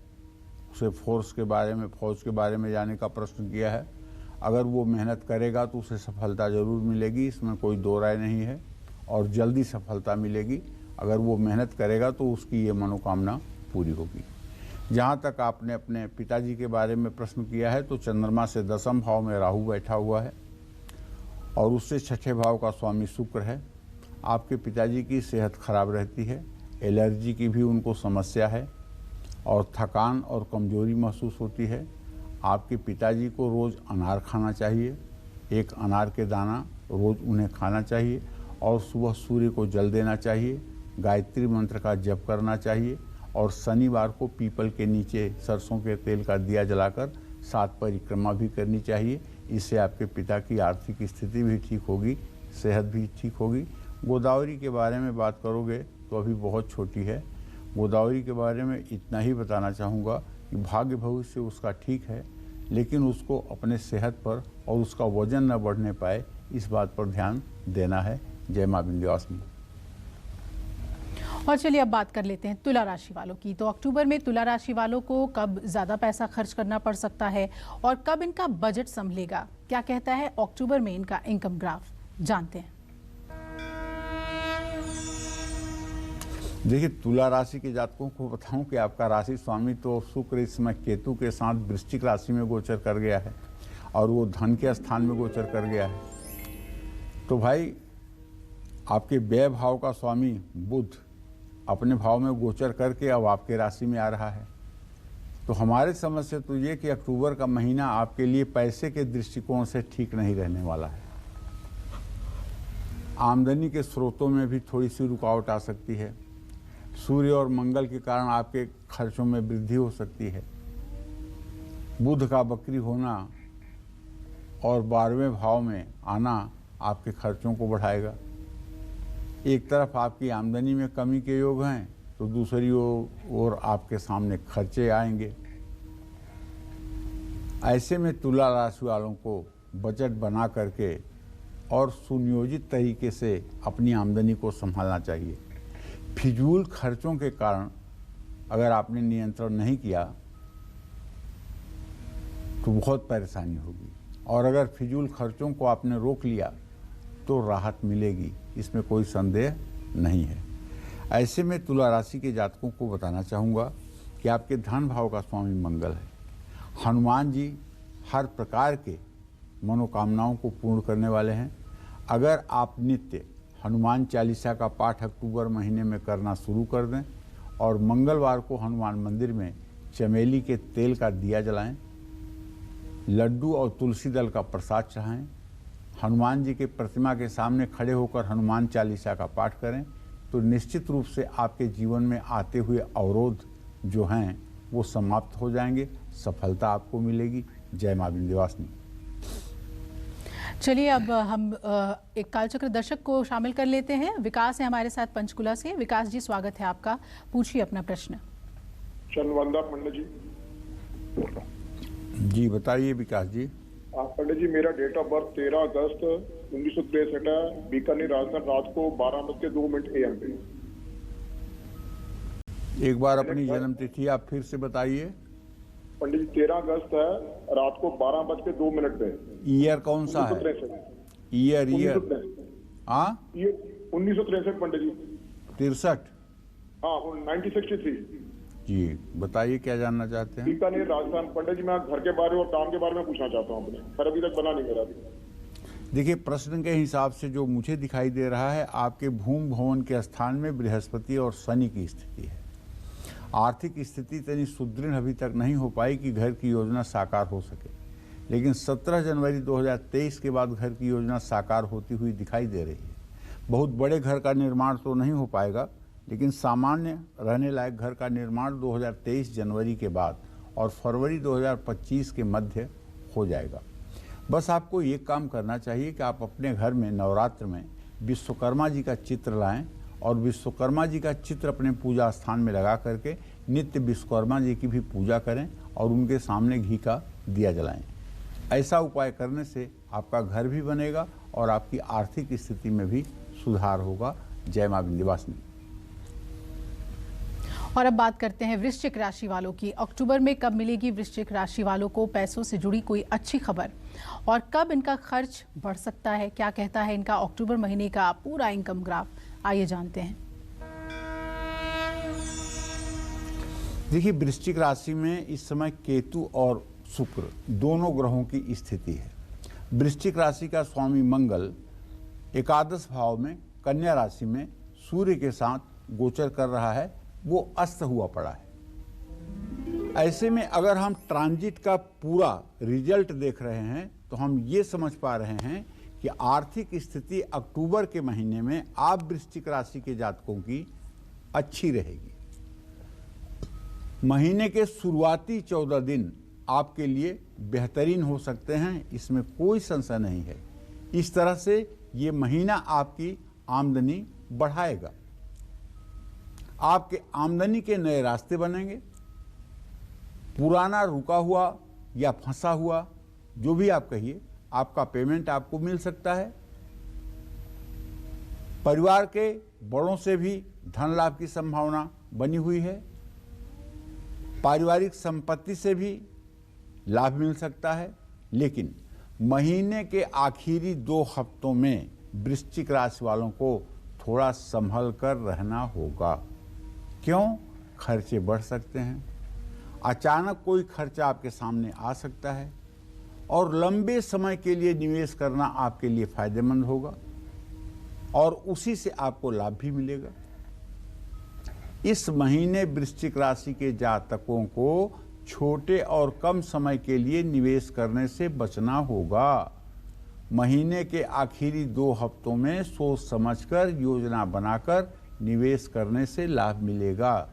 [SPEAKER 3] उसे फौज के बारे में जानने का प्रश्न किया है। अगर वो मेहनत करेगा तो उसे सफलता ज़रूर मिलेगी, इसमें कोई दो राय नहीं है, और जल्दी सफलता मिलेगी। अगर वो मेहनत करेगा तो उसकी ये मनोकामना पूरी होगी। जहाँ तक आपने अपने पिताजी के बारे में प्रश्न किया है, तो चंद्रमा से 10वें भाव में राहु बैठा हुआ है और उससे 6ठे भाव का स्वामी शुक्र है। आपके पिताजी की सेहत खराब रहती है, एलर्जी की भी उनको समस्या है और थकान और कमजोरी महसूस होती है। आपके पिताजी को रोज़ अनार खाना चाहिए, एक अनार के दाना रोज़ उन्हें खाना चाहिए और सुबह सूर्य को जल देना चाहिए। गायत्री मंत्र का जप करना चाहिए और शनिवार को पीपल के नीचे सरसों के तेल का दिया जलाकर 7 परिक्रमा भी करनी चाहिए। इससे आपके पिता की आर्थिक स्थिति भी ठीक होगी, सेहत भी ठीक होगी। गोदावरी के बारे में बात करोगे तो अभी बहुत छोटी है। गोदावरी के बारे में इतना ही बताना चाहूँगा कि भाग्य भविष्य उसका ठीक है, लेकिन उसको अपने सेहत पर और उसका वजन न बढ़ने पाए, इस बात पर ध्यान देना है। जय माँ विंध्यवासिनी।
[SPEAKER 2] और चलिए अब बात कर लेते हैं तुला राशि वालों की। तो अक्टूबर में तुला राशि वालों को कब ज़्यादा पैसा खर्च करना पड़ सकता है और कब इनका बजट संभलेगा, क्या कहता है अक्टूबर में इनका इनकम ग्राफ, जानते हैं।
[SPEAKER 3] देखिए, तुला राशि के जातकों को बताऊं कि आपका राशि स्वामी तो शुक्र इस समय केतु के साथ वृश्चिक राशि में गोचर कर गया है और वो धन के स्थान में गोचर कर गया है। तो भाई, आपके व्यय भाव का स्वामी बुध अपने भाव में गोचर करके अब आपके राशि में आ रहा है। तो हमारे समझ से तो ये कि अक्टूबर का महीना आपके लिए पैसे के दृष्टिकोण से ठीक नहीं रहने वाला है। आमदनी के स्रोतों में भी थोड़ी सी रुकावट आ सकती है। सूर्य और मंगल के कारण आपके खर्चों में वृद्धि हो सकती है। बुध का वक्री होना और 12वें भाव में आना आपके खर्चों को बढ़ाएगा। एक तरफ आपकी आमदनी में कमी के योग हैं तो दूसरी ओर आपके सामने खर्चे आएंगे। ऐसे में तुला राशि वालों को बजट बना करके और सुनियोजित तरीके से अपनी आमदनी को संभालना चाहिए। फिजूल खर्चों के कारण अगर आपने नियंत्रण नहीं किया तो बहुत परेशानी होगी, और अगर फिजूल खर्चों को आपने रोक लिया तो राहत मिलेगी, इसमें कोई संदेह नहीं है। ऐसे में तुला राशि के जातकों को बताना चाहूँगा कि आपके धन भाव का स्वामी मंगल है। हनुमान जी हर प्रकार के मनोकामनाओं को पूर्ण करने वाले हैं। अगर आप नित्य हनुमान चालीसा का पाठ अक्टूबर महीने में करना शुरू कर दें और मंगलवार को हनुमान मंदिर में चमेली के तेल का दिया जलाएं, लड्डू और तुलसी दल का प्रसाद चढ़ाएं हनुमान जी के प्रतिमा के सामने खड़े होकर हनुमान चालीसा का पाठ करें तो निश्चित रूप से आपके जीवन में आते हुए अवरोध जो हैं वो समाप्त हो जाएंगे, सफलता आपको मिलेगी। जय मां विंध्यवासिनी।
[SPEAKER 2] चलिए अब हम एक कालचक्र दर्शक को शामिल कर लेते हैं। विकास है हमारे साथ पंचकुला से। विकास जी, स्वागत है आपका, पूछिए अपना प्रश्न।
[SPEAKER 10] चंदवंदा पंडित जी।
[SPEAKER 3] जी बताइए विकास जी।
[SPEAKER 10] पंडित जी, मेरा डेट ऑफ बर्थ 13 अगस्त 1963 है, बीकानेर राजस्थान, रात को 12:02 AM पे।
[SPEAKER 3] एक बार अपनी जन्म तिथि आप फिर से बताइए।
[SPEAKER 10] पंडित जी 13 अगस्त है, रात को 12:02 पे।
[SPEAKER 3] ईयर कौन सा है? ईयर हाँ
[SPEAKER 10] 1963 पंडित जी।
[SPEAKER 3] 63?
[SPEAKER 10] हाँ 1963।
[SPEAKER 3] जी बताइए क्या जानना चाहते हैं?
[SPEAKER 10] बीकानेर राजस्थान पंडित जी, मैं घर के बारे और काम के बारे में पूछना चाहता हूँ अपने, पर अभी तक बना नहीं मेरा।
[SPEAKER 3] देखिए, प्रश्न के हिसाब से जो मुझे दिखाई दे रहा है, आपके भूमि भवन के स्थान में बृहस्पति और शनि की स्थिति है। आर्थिक स्थिति इतनी सुदृढ़ अभी तक नहीं हो पाई कि घर की योजना साकार हो सके, लेकिन 17 जनवरी 2023 के बाद घर की योजना साकार होती हुई दिखाई दे रही है। बहुत बड़े घर का निर्माण तो नहीं हो पाएगा, लेकिन सामान्य रहने लायक घर का निर्माण 2023 जनवरी के बाद और फरवरी 2025 के मध्य हो जाएगा। बस आपको ये काम करना चाहिए कि आप अपने घर में नवरात्र में विश्वकर्मा जी का चित्र लाएं और विश्वकर्मा जी का चित्र अपने पूजा स्थान में लगा करके नित्य विश्वकर्मा जी की भी पूजा करें और उनके सामने घी का दिया जलाएं। ऐसा उपाय करने से आपका घर भी बनेगा और आपकी आर्थिक स्थिति में भी सुधार होगा। जय मां विंध्यवासिनी।
[SPEAKER 2] और अब बात करते हैं वृश्चिक राशि वालों की। अक्टूबर में कब मिलेगी वृश्चिक राशि वालों को पैसों से जुड़ी कोई अच्छी खबर, और कब इनका खर्च बढ़ सकता है? क्या कहता है इनका अक्टूबर महीने का पूरा इनकम ग्राफ? आइए जानते हैं।
[SPEAKER 3] देखिए, वृश्चिक राशि में इस समय केतु और शुक्र दोनों ग्रहों की स्थिति है। वृश्चिक राशि का स्वामी मंगल एकादश भाव में कन्या राशि में सूर्य के साथ गोचर कर रहा है, वो अस्त हुआ पड़ा है। ऐसे में अगर हम ट्रांजिट का पूरा रिजल्ट देख रहे हैं तो हम ये समझ पा रहे हैं कि आर्थिक स्थिति अक्टूबर के महीने में आप वृश्चिक राशि के जातकों की अच्छी रहेगी। महीने के शुरुआती 14 दिन आपके लिए बेहतरीन हो सकते हैं, इसमें कोई संशय नहीं है। इस तरह से ये महीना आपकी आमदनी बढ़ाएगा। आपके आमदनी के नए रास्ते बनेंगे। पुराना रुका हुआ या फंसा हुआ जो भी आप कहिए, आपका पेमेंट आपको मिल सकता है। परिवार के बड़ों से भी धन लाभ की संभावना बनी हुई है। पारिवारिक संपत्ति से भी लाभ मिल सकता है। लेकिन महीने के आखिरी 2 हफ्तों में वृश्चिक राशि वालों को थोड़ा संभल कर रहना होगा। क्यों? खर्चे बढ़ सकते हैं। अचानक कोई खर्चा आपके सामने आ सकता है और लंबे समय के लिए निवेश करना आपके लिए फायदेमंद होगा और उसी से आपको लाभ भी मिलेगा। इस महीने वृश्चिक राशि के जातकों को छोटे और कम समय के लिए निवेश करने से बचना होगा। महीने के आखिरी 2 हफ्तों में सोच समझकर योजना बनाकर निवेश करने से लाभ मिलेगा।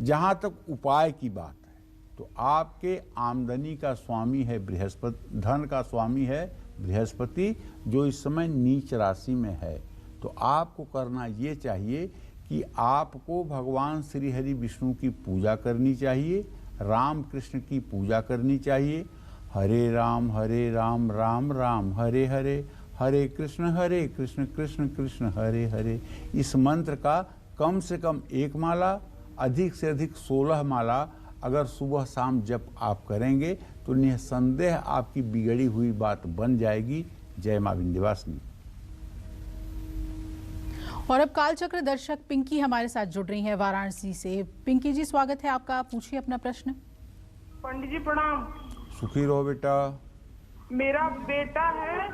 [SPEAKER 3] जहां तक उपाय की बात है तो आपके आमदनी का स्वामी है बृहस्पति, धन का स्वामी है बृहस्पति, जो इस समय नीच राशि में है। तो आपको करना ये चाहिए कि आपको भगवान श्री हरि विष्णु की पूजा करनी चाहिए, राम कृष्ण की पूजा करनी चाहिए। हरे राम राम राम हरे हरे, हरे कृष्ण कृष्ण कृष्ण हरे हरे। इस मंत्र का कम से कम 1 माला, अधिक से अधिक 16 माला अगर सुबह शाम जप आप करेंगे तो निसंदेह आपकी बिगड़ी हुई बात बन जाएगी। जय मां विंध्यवासिनी।
[SPEAKER 2] और अब कालचक्र दर्शक पिंकी हमारे साथ जुड़ रही हैं वाराणसी से। पिंकी जी, स्वागत है आपका, पूछिए अपना प्रश्न।
[SPEAKER 9] पंडित जी प्रणाम।
[SPEAKER 3] सुखी रहो बेटा।
[SPEAKER 9] मेरा बेटा है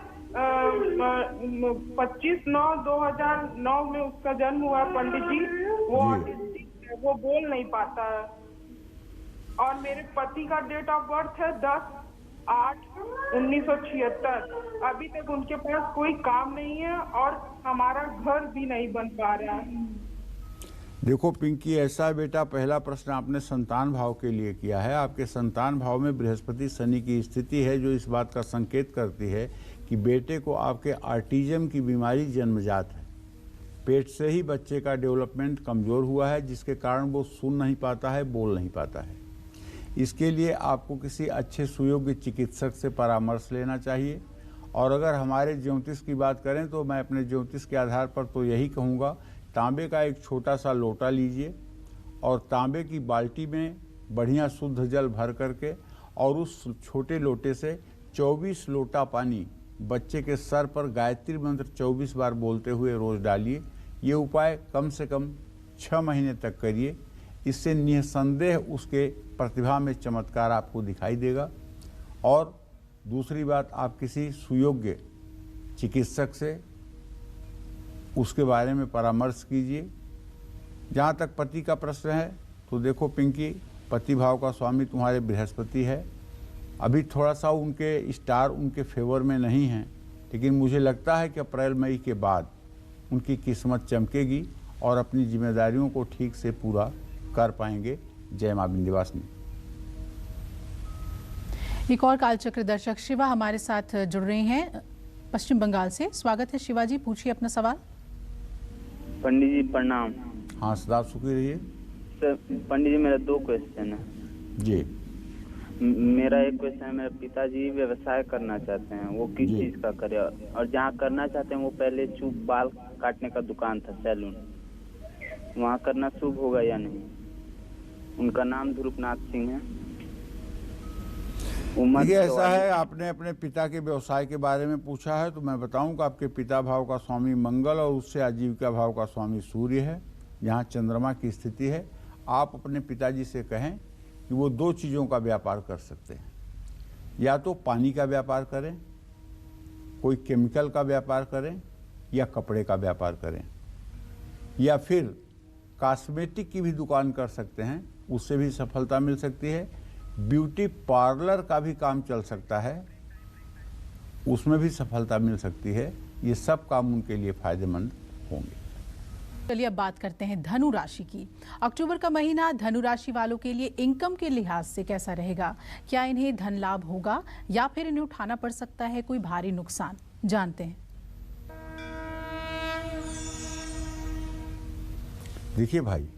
[SPEAKER 9] 25/9/2009 में उसका जन्म हुआ पंडित जी। वो ऑटिस्टिक है, वो बोल नहीं पाता है। और मेरे पति का डेट ऑफ बर्थ है 8/1976। अभी तक उनके पास कोई काम नहीं है और हमारा घर भी नहीं बन पा रहा है।
[SPEAKER 3] देखो पिंकी, ऐसा बेटा, पहला प्रश्न आपने संतान भाव के लिए किया है। आपके संतान भाव में बृहस्पति शनि की स्थिति है, जो इस बात का संकेत करती है कि बेटे को आपके ऑटिज्म की बीमारी जन्मजात है। पेट से ही बच्चे का डेवलपमेंट कमज़ोर हुआ है, जिसके कारण वो सुन नहीं पाता है, बोल नहीं पाता है। इसके लिए आपको किसी अच्छे सुयोग्य चिकित्सक से परामर्श लेना चाहिए। और अगर हमारे ज्योतिष की बात करें तो मैं अपने ज्योतिष के आधार पर तो यही कहूँगा, तांबे का एक छोटा सा लोटा लीजिए और तांबे की बाल्टी में बढ़िया शुद्ध जल भर करके और उस छोटे लोटे से 24 लोटा पानी बच्चे के सर पर गायत्री मंत्र 24 बार बोलते हुए रोज़ डालिए। ये उपाय कम से कम 6 महीने तक करिए। इससे निसंदेह उसके प्रतिभा में चमत्कार आपको दिखाई देगा। और दूसरी बात, आप किसी सुयोग्य चिकित्सक से उसके बारे में परामर्श कीजिए। जहाँ तक पति का प्रश्न है तो देखो पिंकी, पति भाव का स्वामी तुम्हारे बृहस्पति है। अभी थोड़ा सा उनके स्टार उनके फेवर में नहीं हैं, लेकिन मुझे लगता है कि अप्रैल मई के बाद उनकी किस्मत चमकेगी और अपनी जिम्मेदारियों को ठीक से पूरा कर पाएंगे। जय मां विंध्यवासिनी।
[SPEAKER 2] एक और कालचक्र दर्शक शिवा हमारे साथ जुड़ रहे हैं पश्चिम बंगाल से। स्वागत है शिवा जी, पूछिए अपना सवाल।
[SPEAKER 11] पंडित जी प्रणाम।
[SPEAKER 3] हाँ, सदा सुखी रहिए।
[SPEAKER 11] सर पंडित जी, मेरा 2 क्वेश्चन है
[SPEAKER 3] जी।
[SPEAKER 11] मेरा एक क्वेश्चन है, मेरे पिताजी व्यवसाय करना चाहते हैं, वो किस चीज का करे, और जहाँ करना चाहते हैं वो पहले चूप बाल काटने का दुकान था, सैलून, वहाँ करना शुभ होगा या नहीं? उनका नाम ध्रुवनाथ सिंह है।
[SPEAKER 3] ये ऐसा है, आपने अपने पिता के व्यवसाय के बारे में पूछा है तो मैं बताऊं कि आपके पिता भाव का स्वामी मंगल और उससे आजीविका भाव का स्वामी सूर्य है, जहाँ चंद्रमा की स्थिति है। आप अपने पिताजी से कहें कि वो 2 चीज़ों का व्यापार कर सकते हैं। या तो पानी का व्यापार करें, कोई केमिकल का व्यापार करें, या कपड़े का व्यापार करें, या फिर कॉस्मेटिक की भी दुकान कर सकते हैं, उससे भी सफलता मिल सकती है। ब्यूटी पार्लर का भी काम चल सकता है, उसमें भी सफलता मिल सकती है। ये सब काम उनके लिए फायदेमंद होंगे।
[SPEAKER 2] चलिए अब बात करते हैं धनु राशि की। अक्टूबर का महीना धनु राशि वालों के लिए इनकम के लिहाज से कैसा रहेगा? क्या इन्हें धन लाभ होगा या फिर इन्हें उठाना पड़ सकता है कोई भारी नुकसान? जानते हैं।
[SPEAKER 3] देखिए भाई,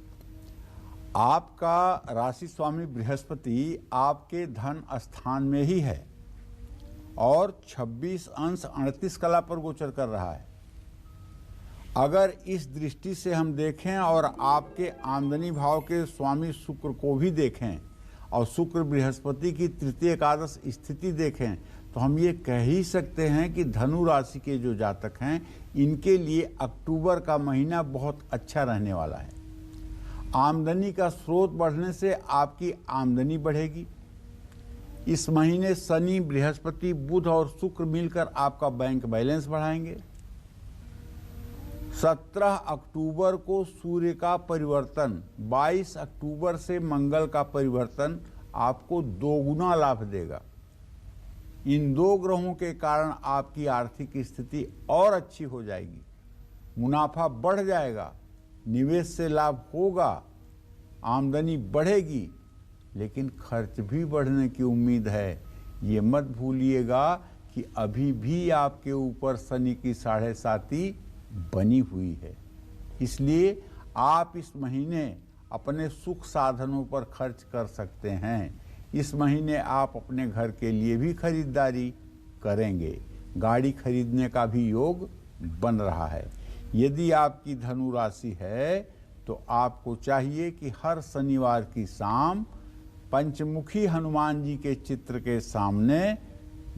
[SPEAKER 3] आपका राशि स्वामी बृहस्पति आपके धन स्थान में ही है और 26 अंश 38 कला पर गोचर कर रहा है। अगर इस दृष्टि से हम देखें और आपके आमदनी भाव के स्वामी शुक्र को भी देखें और शुक्र बृहस्पति की तृतीय एकादश स्थिति देखें, तो हम ये कह ही सकते हैं कि धनु राशि के जो जातक हैं, इनके लिए अक्टूबर का महीना बहुत अच्छा रहने वाला है। आमदनी का स्रोत बढ़ने से आपकी आमदनी बढ़ेगी। इस महीने शनि, बृहस्पति, बुध और शुक्र मिलकर आपका बैंक बैलेंस बढ़ाएंगे। 17 अक्टूबर को सूर्य का परिवर्तन, 22 अक्टूबर से मंगल का परिवर्तन आपको 2 गुना लाभ देगा। इन 2 ग्रहों के कारण आपकी आर्थिक स्थिति और अच्छी हो जाएगी, मुनाफा बढ़ जाएगा, निवेश से लाभ होगा, आमदनी बढ़ेगी, लेकिन खर्च भी बढ़ने की उम्मीद है। ये मत भूलिएगा कि अभी भी आपके ऊपर शनि की 7.5 बनी हुई है। इसलिए आप इस महीने अपने सुख साधनों पर खर्च कर सकते हैं। इस महीने आप अपने घर के लिए भी खरीदारी करेंगे। गाड़ी खरीदने का भी योग बन रहा है। यदि आपकी धनु राशि है तो आपको चाहिए कि हर शनिवार की शाम पंचमुखी हनुमान जी के चित्र के सामने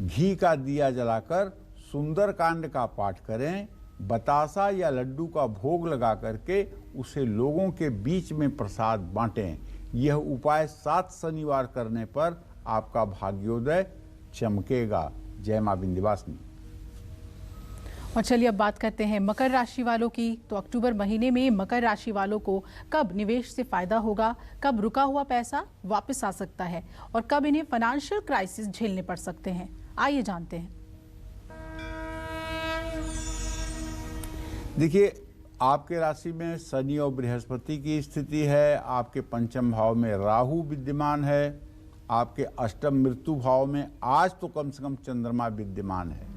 [SPEAKER 3] घी का दिया जलाकर सुंदरकांड का पाठ करें। बतासा या लड्डू का भोग लगा करके उसे लोगों के बीच में प्रसाद बांटें। यह उपाय 7 शनिवार करने पर आपका भाग्योदय चमकेगा। जय मां विंध्यवासिनी।
[SPEAKER 2] और चलिए अब बात करते हैं मकर राशि वालों की। तो अक्टूबर महीने में मकर राशि वालों को कब निवेश से फायदा होगा, कब रुका हुआ पैसा वापस आ सकता है और कब इन्हें फाइनेंशियल क्राइसिस झेलने पड़ सकते हैं, आइए जानते हैं।
[SPEAKER 3] देखिए, आपके राशि में शनि और बृहस्पति की स्थिति है, आपके पंचम भाव में राहु विद्यमान है, आपके अष्टम मृत्यु भाव में आज तो कम से कम चंद्रमा विद्यमान है।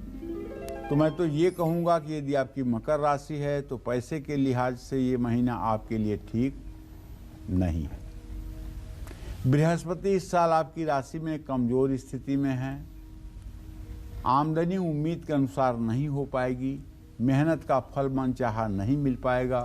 [SPEAKER 3] तो मैं तो ये कहूँगा कि यदि आपकी मकर राशि है तो पैसे के लिहाज से ये महीना आपके लिए ठीक नहीं है। बृहस्पति इस साल आपकी राशि में कमजोर स्थिति में है, आमदनी उम्मीद के अनुसार नहीं हो पाएगी, मेहनत का फल मनचाहा नहीं मिल पाएगा,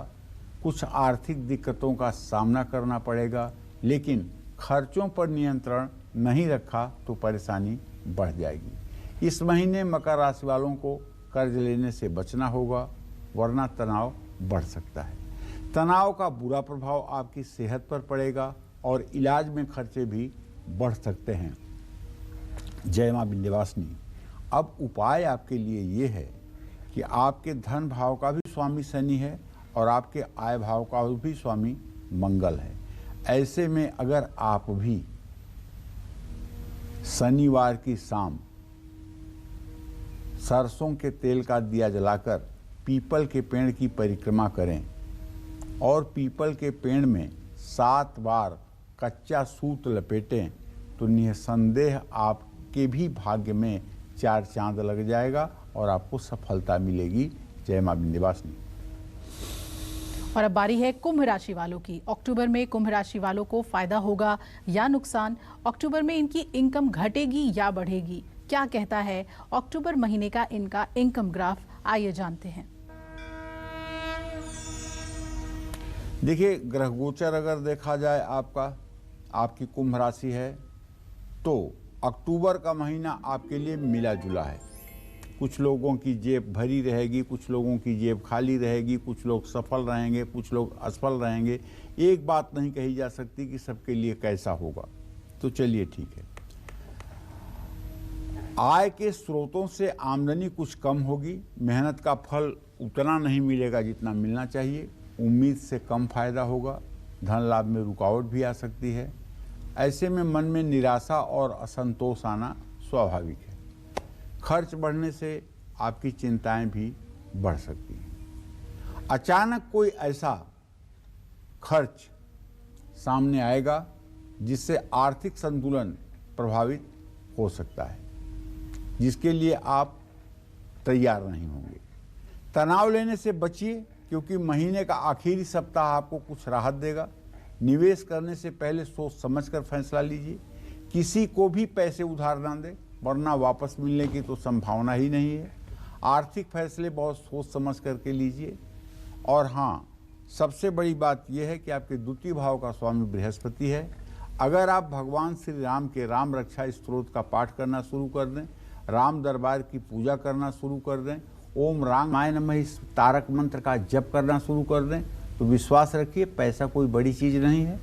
[SPEAKER 3] कुछ आर्थिक दिक्कतों का सामना करना पड़ेगा, लेकिन खर्चों पर नियंत्रण नहीं रखा तो परेशानी बढ़ जाएगी। इस महीने मकर राशि वालों को कर्ज लेने से बचना होगा, वरना तनाव बढ़ सकता है। तनाव का बुरा प्रभाव आपकी सेहत पर पड़ेगा और इलाज में खर्चे भी बढ़ सकते हैं। जय मां विंध्यवासिनी। अब उपाय आपके लिए ये है कि आपके धन भाव का भी स्वामी शनि है और आपके आय भाव का भी स्वामी मंगल है। ऐसे में अगर आप भी शनिवार की शाम सरसों के तेल का दिया जलाकर पीपल के पेड़ की परिक्रमा करें और पीपल के पेड़ में 7 बार कच्चा सूत लपेटें तो निसंदेह आपके भी भाग्य में 4 चांद लग जाएगा और आपको सफलता मिलेगी। जय मां विंध्यवासिनी।
[SPEAKER 2] और अब बारी है कुंभ राशि वालों की। अक्टूबर में कुंभ राशि वालों को फायदा होगा या नुकसान, अक्टूबर में इनकी इनकम घटेगी या बढ़ेगी, क्या कहता है अक्टूबर महीने का इनका इनकम ग्राफ, आइए जानते हैं।
[SPEAKER 3] देखिए, ग्रह गोचर अगर देखा जाए आपकी कुंभ राशि है तो अक्टूबर का महीना आपके लिए मिला जुला है। कुछ लोगों की जेब भरी रहेगी, कुछ लोगों की जेब खाली रहेगी, कुछ लोग सफल रहेंगे, कुछ लोग असफल रहेंगे। एक बात नहीं कही जा सकती कि सबके लिए कैसा होगा। तो चलिए ठीक है। आय के स्रोतों से आमदनी कुछ कम होगी, मेहनत का फल उतना नहीं मिलेगा जितना मिलना चाहिए, उम्मीद से कम फायदा होगा, धन लाभ में रुकावट भी आ सकती है। ऐसे में मन में निराशा और असंतोष आना स्वाभाविक है। खर्च बढ़ने से आपकी चिंताएं भी बढ़ सकती हैं। अचानक कोई ऐसा खर्च सामने आएगा जिससे आर्थिक संतुलन प्रभावित हो सकता है, जिसके लिए आप तैयार नहीं होंगे। तनाव लेने से बचिए क्योंकि महीने का आखिरी सप्ताह आपको कुछ राहत देगा। निवेश करने से पहले सोच समझकर फैसला लीजिए। किसी को भी पैसे उधार ना दें, वरना वापस मिलने की तो संभावना ही नहीं है। आर्थिक फैसले बहुत सोच समझ करके लीजिए। और हाँ, सबसे बड़ी बात यह है कि आपके द्वितीय भाव का स्वामी बृहस्पति है। अगर आप भगवान श्री राम के राम रक्षा स्तोत्र का पाठ करना शुरू कर दें, राम दरबार की पूजा करना शुरू कर दें, ओम रामाय नमः इस तारक मंत्र का जप करना शुरू कर दें, तो विश्वास रखिए पैसा कोई बड़ी चीज़ नहीं है।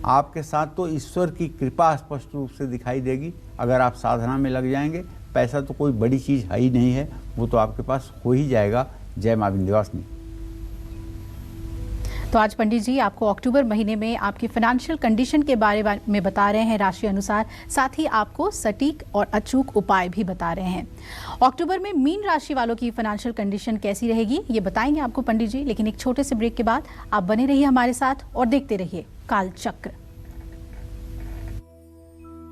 [SPEAKER 3] आपके साथ तो ईश्वर की कृपा स्पष्ट रूप से दिखाई देगी। अगर आप साधना में लग जाएंगे, पैसा तो कोई बड़ी चीज़ है ही नहीं है, वो तो आपके पास हो ही जाएगा। जय मां विंध्यवासिनी।
[SPEAKER 2] तो आज पंडित जी आपको अक्टूबर महीने में आपकी फाइनेंशियल कंडीशन के बारे में बता रहे हैं राशि अनुसार, साथ ही आपको सटीक और अचूक उपाय भी बता रहे हैं। अक्टूबर में मीन राशि वालों की फाइनेंशियल कंडीशन कैसी रहेगी ये बताएंगे आपको पंडित जी, लेकिन एक छोटे से ब्रेक के बाद आप बने रहिए हमारे साथ और देखते रहिए काल चक्र।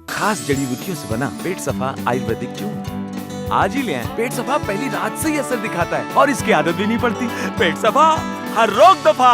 [SPEAKER 12] खास जड़ी बूटियों से बना पेट सफा आयुर्वेदिक चूर्ण आज ही ले आएं। पेट सफा पहली रात से ही असर दिखाता है और इसकी आदत भी नहीं पड़ती। पेट सफा हर रोग दफा।